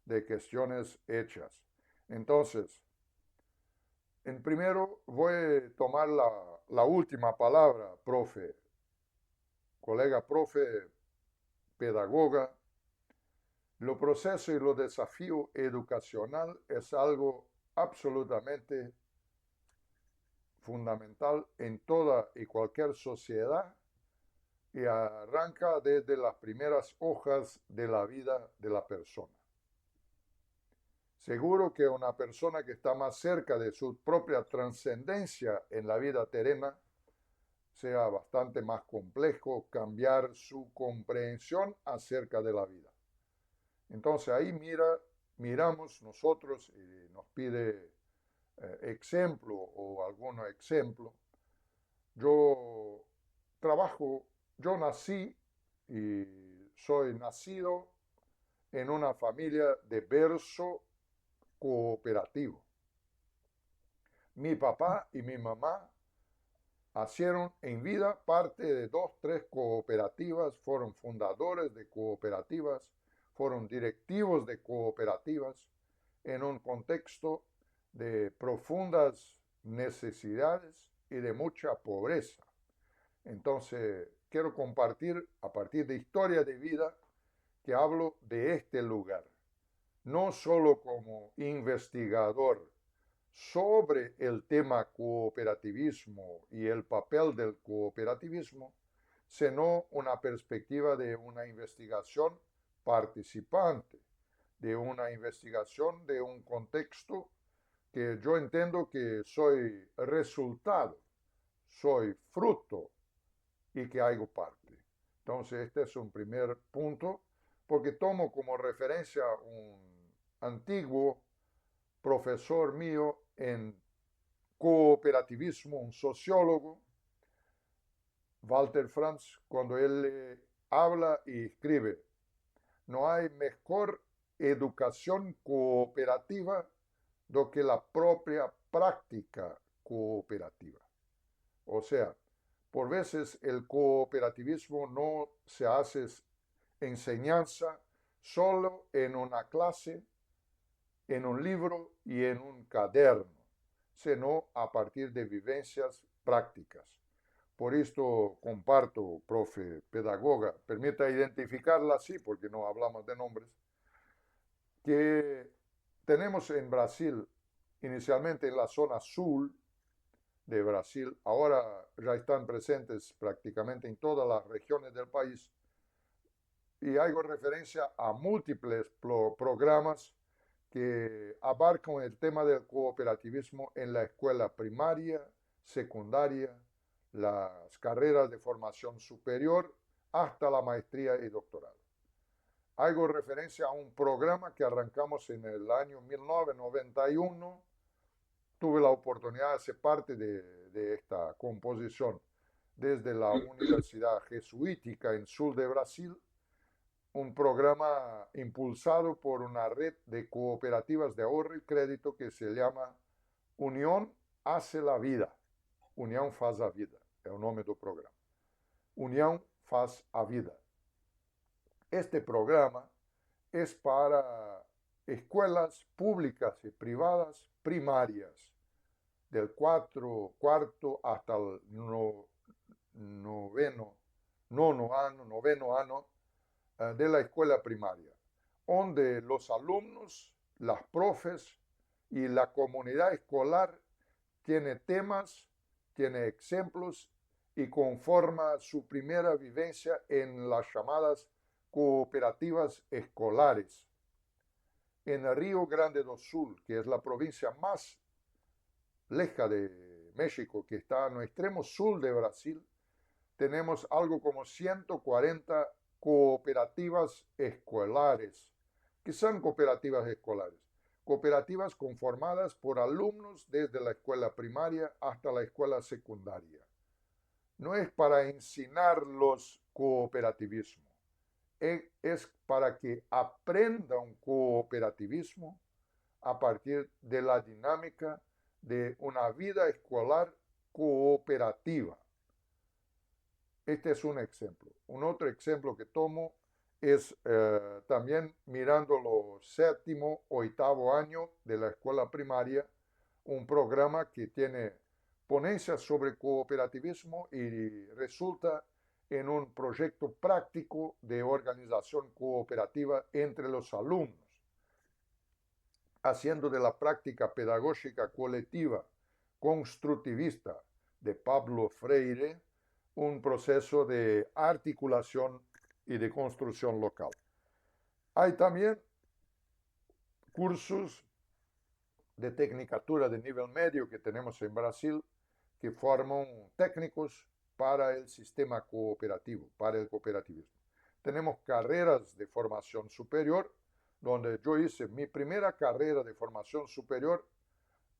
de cuestiones hechas. Entonces, en primero voy a tomar la última palabra, profe, colega profe, pedagoga. Los procesos y los desafíos educacionales es algo absolutamente fundamental en toda y cualquier sociedad y arranca desde las primeras hojas de la vida de la persona. Seguro que una persona que está más cerca de su propia trascendencia en la vida terrena, sea bastante más complejo cambiar su comprensión acerca de la vida. Entonces ahí miramos nosotros y nos pide ejemplo o algún ejemplo. Yo nací y soy nacido en una familia de verso cooperativo. Mi papá y mi mamá hicieron en vida parte de 2, 3 cooperativas, fueron fundadores de cooperativas, fueron directivos de cooperativas en un contexto de profundas necesidades y de mucha pobreza. Entonces, quiero compartir a partir de historia de vida que hablo de este lugar, no solo como investigador sobre el tema cooperativismo y el papel del cooperativismo, sino una perspectiva de una investigación participante, de una investigación de un contexto que yo entiendo que soy resultado, soy fruto y que hago parte. Entonces, este es un primer punto, porque tomo como referencia un antiguo profesor mío en cooperativismo, un sociólogo, Walter Franz, cuando él habla y escribe, no hay mejor educación cooperativa do que la propia práctica cooperativa. O sea, por veces el cooperativismo no se hace enseñanza solo en una clase, en un libro y en un cuaderno, sino a partir de vivencias prácticas. Por esto comparto, profe, pedagoga, permita identificarla así, porque no hablamos de nombres, que tenemos en Brasil, inicialmente en la zona sur de Brasil, ahora ya están presentes prácticamente en todas las regiones del país, y hago referencia a múltiples programas que abarcan el tema del cooperativismo en la escuela primaria, secundaria, las carreras de formación superior, hasta la maestría y doctorado. hago referencia a un programa que arrancamos en el año 1991. Tuve la oportunidad de ser parte de esta composición desde la Universidad Jesuítica en sur de Brasil, un programa impulsado por una red de cooperativas de ahorro y crédito que se llama Unión Hace la Vida. União Faz a Vida é o nome do programa. União Faz a Vida. Este programa es para escuelas públicas y privadas primarias, del cuarto hasta el noveno año de la escuela primaria, donde los alumnos, las profes y la comunidad escolar tiene temas, tiene ejemplos y conforma su primera vivencia en las llamadas cooperativas escolares. En Río Grande do Sul, que es la provincia más lejana de México, que está en el extremo sur de Brasil, tenemos algo como 140 cooperativas escolares. ¿Qué son cooperativas escolares? Cooperativas conformadas por alumnos desde la escuela primaria hasta la escuela secundaria. No es para enseñarlos cooperativismo, es para que aprendan cooperativismo a partir de la dinámica de una vida escolar cooperativa. Este es un ejemplo. Un otro ejemplo que tomo es también mirando los séptimo, octavo año de la escuela primaria, un programa que tiene ponencias sobre cooperativismo y resulta en un proyecto práctico de organización cooperativa entre los alumnos, haciendo de la práctica pedagógica colectiva constructivista de Pablo Freire un proceso de articulación y de construcción local. Hay también cursos de tecnicatura de nivel medio que tenemos en Brasil que forman técnicos para el sistema cooperativo, para el cooperativismo. Tenemos carreras de formación superior, donde yo hice mi primera carrera de formación superior.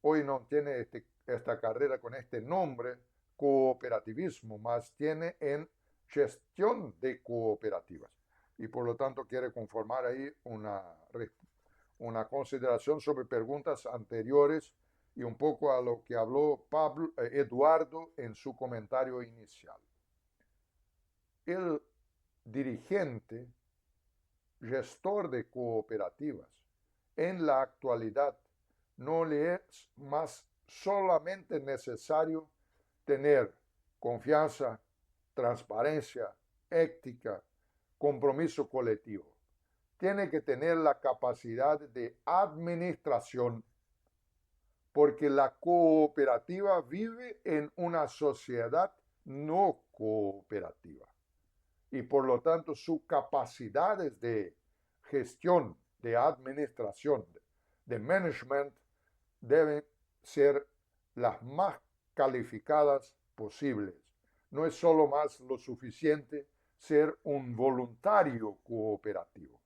Hoy no tiene esta carrera con este nombre, cooperativismo, más tiene en gestión de cooperativas. Y por lo tanto quiere conformar ahí una consideración sobre preguntas anteriores y un poco a lo que habló Eduardo en su comentario inicial. El dirigente, gestor de cooperativas, en la actualidad no le es más solamente necesario tener confianza, transparencia, ética, compromiso colectivo. Tiene que tener la capacidad de administración, porque la cooperativa vive en una sociedad no cooperativa. Y por lo tanto, sus capacidades de gestión, de administración, de management, deben ser las más calificadas posibles. No es solo más lo suficiente ser un voluntario cooperativo.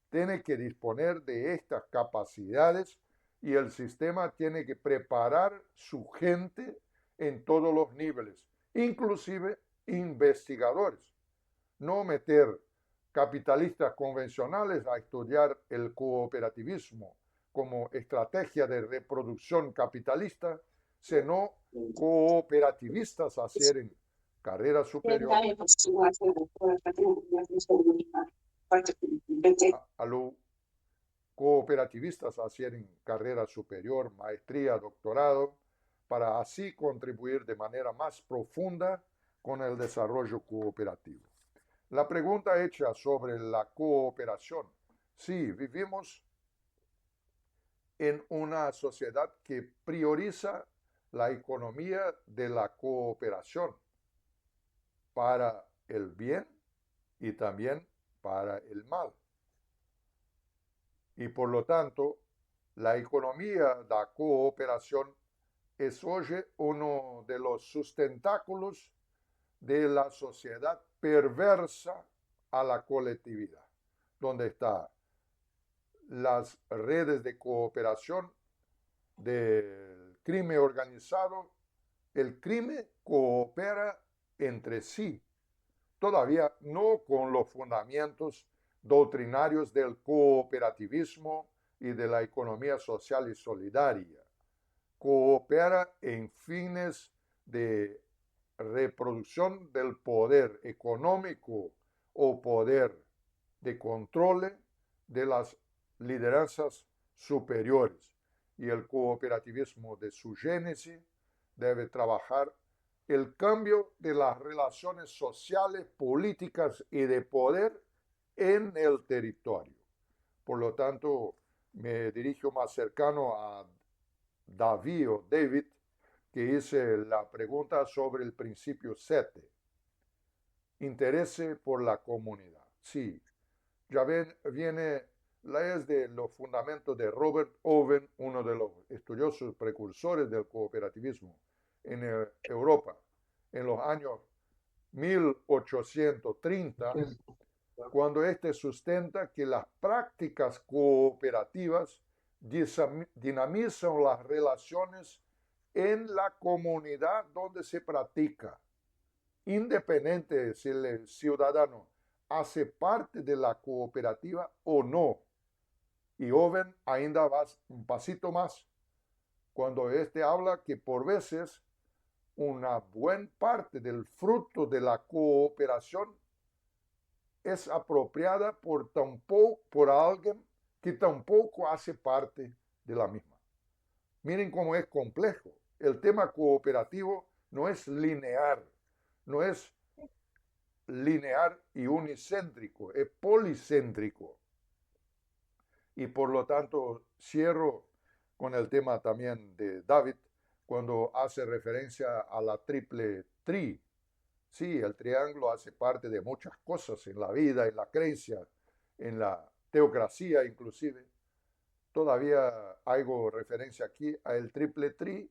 Tiene que disponer de estas capacidades y el sistema tiene que preparar su gente en todos los niveles, inclusive investigadores. No meter capitalistas convencionales a estudiar el cooperativismo como estrategia de reproducción capitalista, sino cooperativistas a hacer en carrera superior. Cooperativistas hacer en carrera superior, maestría, doctorado, para así contribuir de manera más profunda con el desarrollo cooperativo. La pregunta hecha sobre la cooperación. Sí, vivimos en una sociedad que prioriza la economía de la cooperación para el bien y también para el mal. Y por lo tanto, la economía de la cooperación es hoy uno de los sustentáculos de la sociedad perversa a la colectividad. donde está las redes de cooperación del crimen organizado, el crimen coopera entre sí, todavía no con los fundamentos doctrinarios del cooperativismo y de la economía social y solidaria. Coopera en fines de reproducción del poder económico o poder de control de las lideranzas superiores. Y el cooperativismo de su génesis debe trabajar el cambio de las relaciones sociales, políticas y de poder en el territorio. Por lo tanto, me dirijo más cercano a David, que hice la pregunta sobre el principio 7. Interés por la comunidad. Sí, ya viene es de los fundamentos de Robert Owen, uno de los estudiosos precursores del cooperativismo en Europa, en los años 1830, cuando éste sustenta que las prácticas cooperativas dinamizan las relaciones en la comunidad donde se practica, independiente si el ciudadano hace parte de la cooperativa o no. Y Owen ainda va un pasito más, cuando éste habla que por veces una buena parte del fruto de la cooperación es apropiada por alguien que tampoco hace parte de la misma. Miren cómo es complejo. El tema cooperativo no es lineal y unicéntrico, es policéntrico. Y por lo tanto cierro con el tema también de David, cuando hace referencia a la triple tri. Sí, el triángulo hace parte de muchas cosas en la vida, en la creencia, en la teocracia inclusive. Todavía hago referencia aquí al triple tri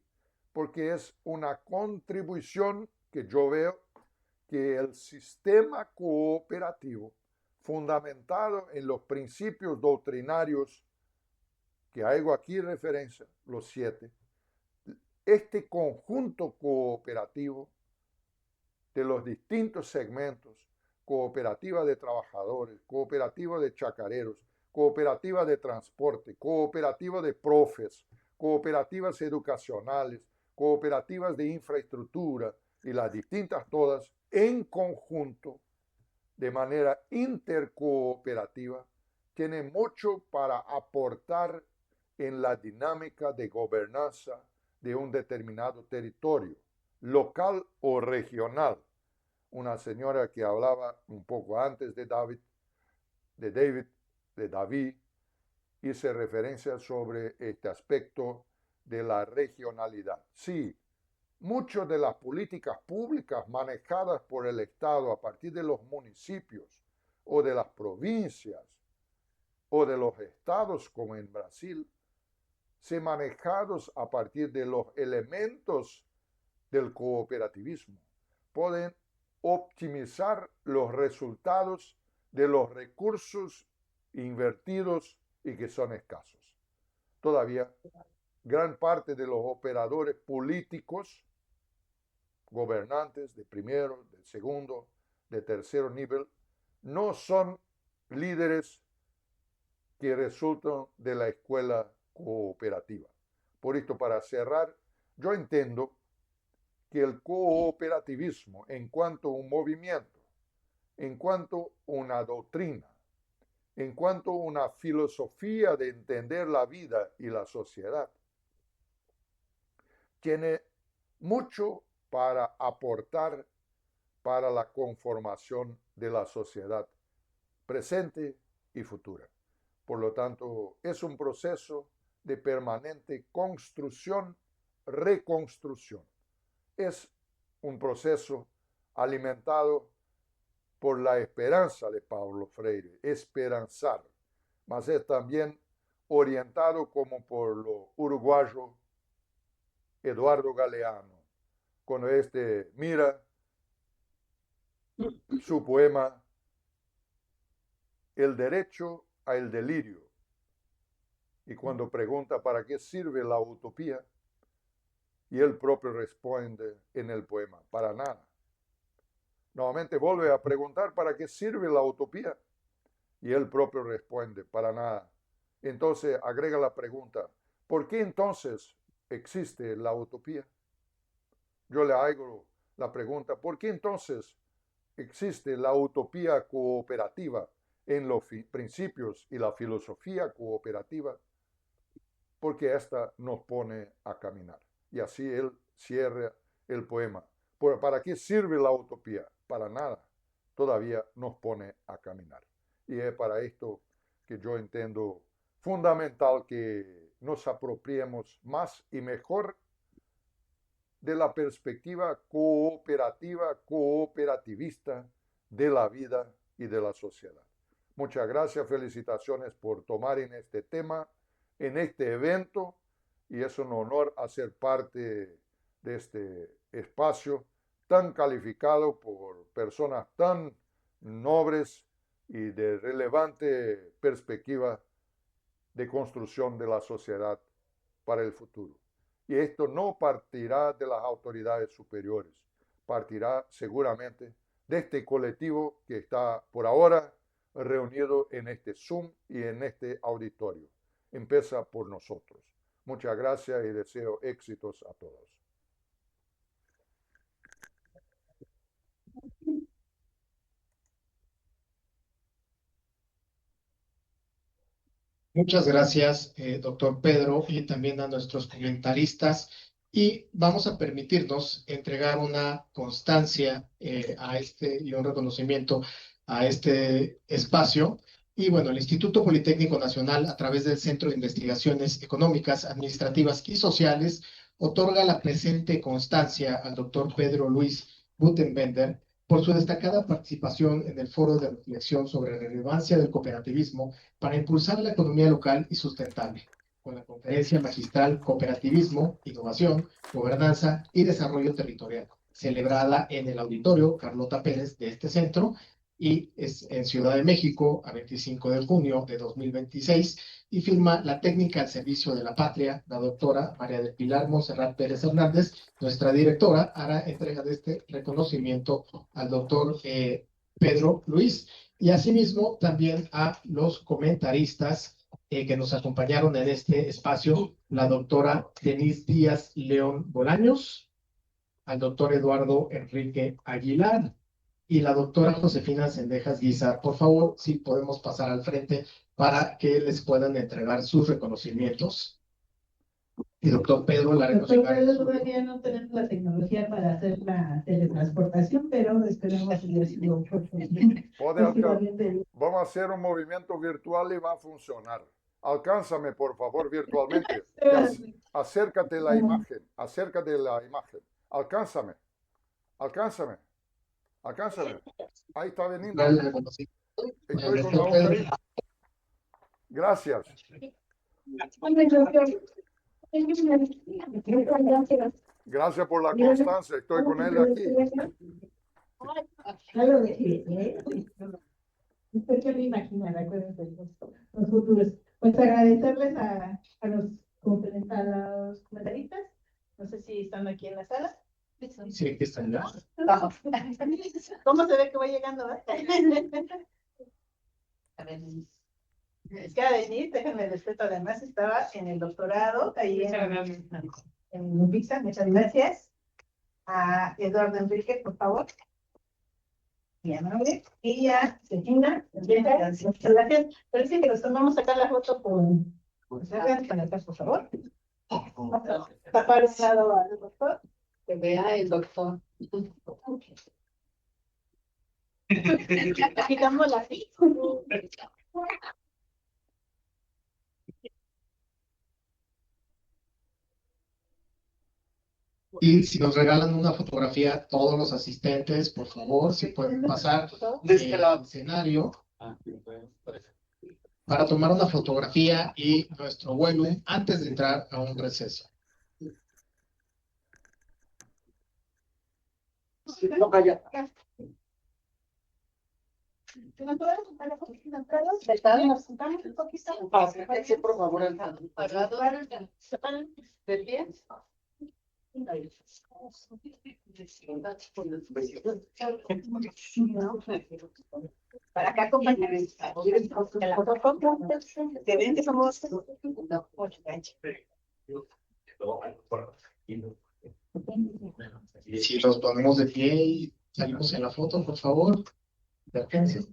porque es una contribución que yo veo que el sistema cooperativo, fundamentado en los principios doctrinarios que hago aquí referencia, los 7, este conjunto cooperativo de los distintos segmentos, cooperativa de trabajadores, cooperativa de chacareros, cooperativa de transporte, cooperativa de profes, cooperativas educacionales, cooperativas de infraestructura y las distintas todas en conjunto, de manera intercooperativa, tienen mucho para aportar en la dinámica de gobernanza de un determinado territorio, local o regional. Una señora que hablaba un poco antes de David, hice referencia sobre este aspecto de la regionalidad. Sí, muchas de las políticas públicas manejadas por el Estado a partir de los municipios o de las provincias o de los estados como en Brasil, se manejados a partir de los elementos del cooperativismo, pueden optimizar los resultados de los recursos invertidos y que son escasos. Todavía, gran parte de los operadores políticos, gobernantes de primero, de segundo, de tercer nivel, no son líderes que resultan de la escuela cooperativa. Por esto, para cerrar, yo entiendo que el cooperativismo, en cuanto a un movimiento, en cuanto a una doctrina, en cuanto a una filosofía de entender la vida y la sociedad, tiene mucho para aportar para la conformación de la sociedad presente y futura. Por lo tanto, es un proceso de permanente construcción, reconstrucción. Es un proceso alimentado por la esperanza de Paulo Freire, esperanzar, mas es también orientado como por lo uruguayo Eduardo Galeano, cuando mira su poema el derecho al delirio. Y cuando pregunta para qué sirve la utopía, y él propio responde en el poema, para nada. Nuevamente vuelve a preguntar para qué sirve la utopía, y él propio responde, para nada. Entonces agrega la pregunta, ¿por qué entonces existe la utopía? Yo le hago la pregunta, ¿por qué entonces existe la utopía cooperativa en los principios y la filosofía cooperativa? Porque esta nos pone a caminar. Y así él cierra el poema. ¿Para qué sirve la utopía? Para nada. Todavía nos pone a caminar. Y es para esto que yo entiendo fundamental que nos apropiemos más y mejor de la perspectiva cooperativa, cooperativista de la vida y de la sociedad. Muchas gracias, felicitaciones por tomar en este tema, en este evento, y es un honor hacer parte de este espacio tan calificado por personas tan nobles y de relevante perspectiva de construcción de la sociedad para el futuro. Y esto no partirá de las autoridades superiores, partirá seguramente de este colectivo que está por ahora reunido en este Zoom y en este auditorio. Empieza por nosotros. Muchas gracias y deseo éxitos a todos. Muchas gracias, doctor Pedro, y también a nuestros comentaristas. Y vamos a permitirnos entregar una constancia y un reconocimiento a este espacio. Y bueno, el Instituto Politécnico Nacional, a través del Centro de Investigaciones Económicas, Administrativas y Sociales, otorga la presente constancia al doctor Pedro Luis Butenbender por su destacada participación en el Foro de Reflexión sobre la Relevancia del Cooperativismo para impulsar la economía local y sustentable, con la conferencia magistral Cooperativismo, Innovación, Gobernanza y Desarrollo Territorial, celebrada en el auditorio Carlota Pérez de este centro, y es en Ciudad de México a 25 de junio de 2026, y firma la técnica al servicio de la patria, la doctora María del Pilar Montserrat Pérez Hernández. Nuestra directora hará entrega de este reconocimiento al doctor Pedro Luis, y asimismo también a los comentaristas que nos acompañaron en este espacio, la doctora Denise Díaz León Bolaños, al doctor Eduardo Enrique Aguilar y la doctora Josefina Cendejas Guizar. Por favor, si podemos pasar al frente para que les puedan entregar sus reconocimientos. Y doctor Pedro, la Doctor Pedro, todavía no tenemos la tecnología para hacer la teletransportación, pero esperemos que Vamos a hacer un movimiento virtual y va a funcionar. Alcánzame, por favor, virtualmente. Acércate la imagen, acércate la imagen. Alcánzame, alcánzame, alcánzame. Ahí está veniendo. Estoy con la hoja ahí. Gracias. Gracias por la constancia. Estoy con él aquí. Usted se lo imagina, acuérdense, los futuros. Pues agradecerles a los comentaristas. No sé si están aquí en la sala. Sí, aquí están ya. ¿Cómo se ve que voy llegando? A ver, es que a Denise, déjenme respeto, además estaba en el doctorado, ahí en UPIXA, muchas gracias. A Eduardo Enrique, por favor. Y a Maure, y a Cecina, muchas gracias. Pero sí que nos tomamos acá la foto con acá, por favor. Tapar el lado al doctor. Que vea el doctor. Quitamos la ficha. Y si nos regalan una fotografía todos los asistentes, por favor, si pueden pasar al escenario para tomar una fotografía y nuestro vuelo antes de entrar a un receso. ¿nos podemos juntar un poquito todos? ¿Nos juntamos un poquito? Acérquense, por favor, al ¿De pie? Para acá, compañeros. ¿Te ven que somos? Y si nos ponemos de pie y salimos en la foto, por favor. Acérquense.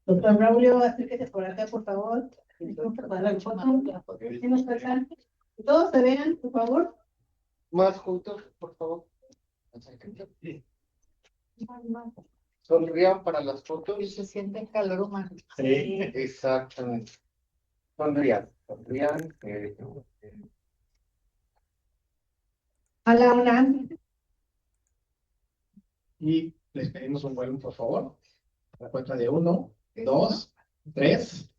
Doctor Braulio, acérquese por acá, por favor. Todos se vean, por favor. Más juntos, por favor. Sonrían para las fotos. Se siente calor humano. Sí, exactamente. Sonrían. A la una. Y les pedimos un vuelo, por favor. A la cuenta de 1, 2, 3.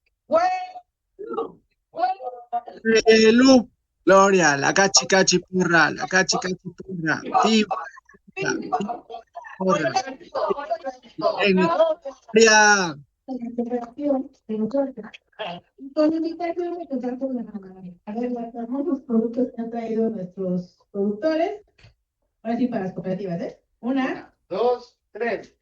Lu, Gloria, la cachi cachi purra, la cachi cachi purra, porra. Gloria. Con invitación de contar con a ver, los famosos productos que han traído nuestros productores. Ahora sí, para las cooperativas, ¿eh? 1, 2, 3.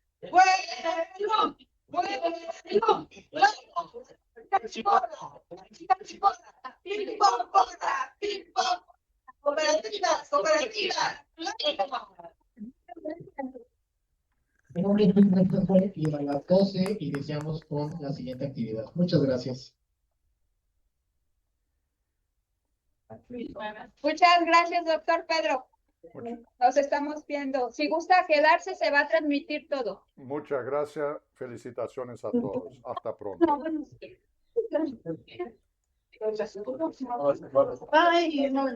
Y a las 12 iniciamos con la siguiente actividad. Muchas gracias. Muchas gracias, doctor Pedro. Nos estamos viendo. Si gusta quedarse, se va a transmitir todo. Muchas gracias. Felicitaciones a todos. Hasta pronto. Ay, no,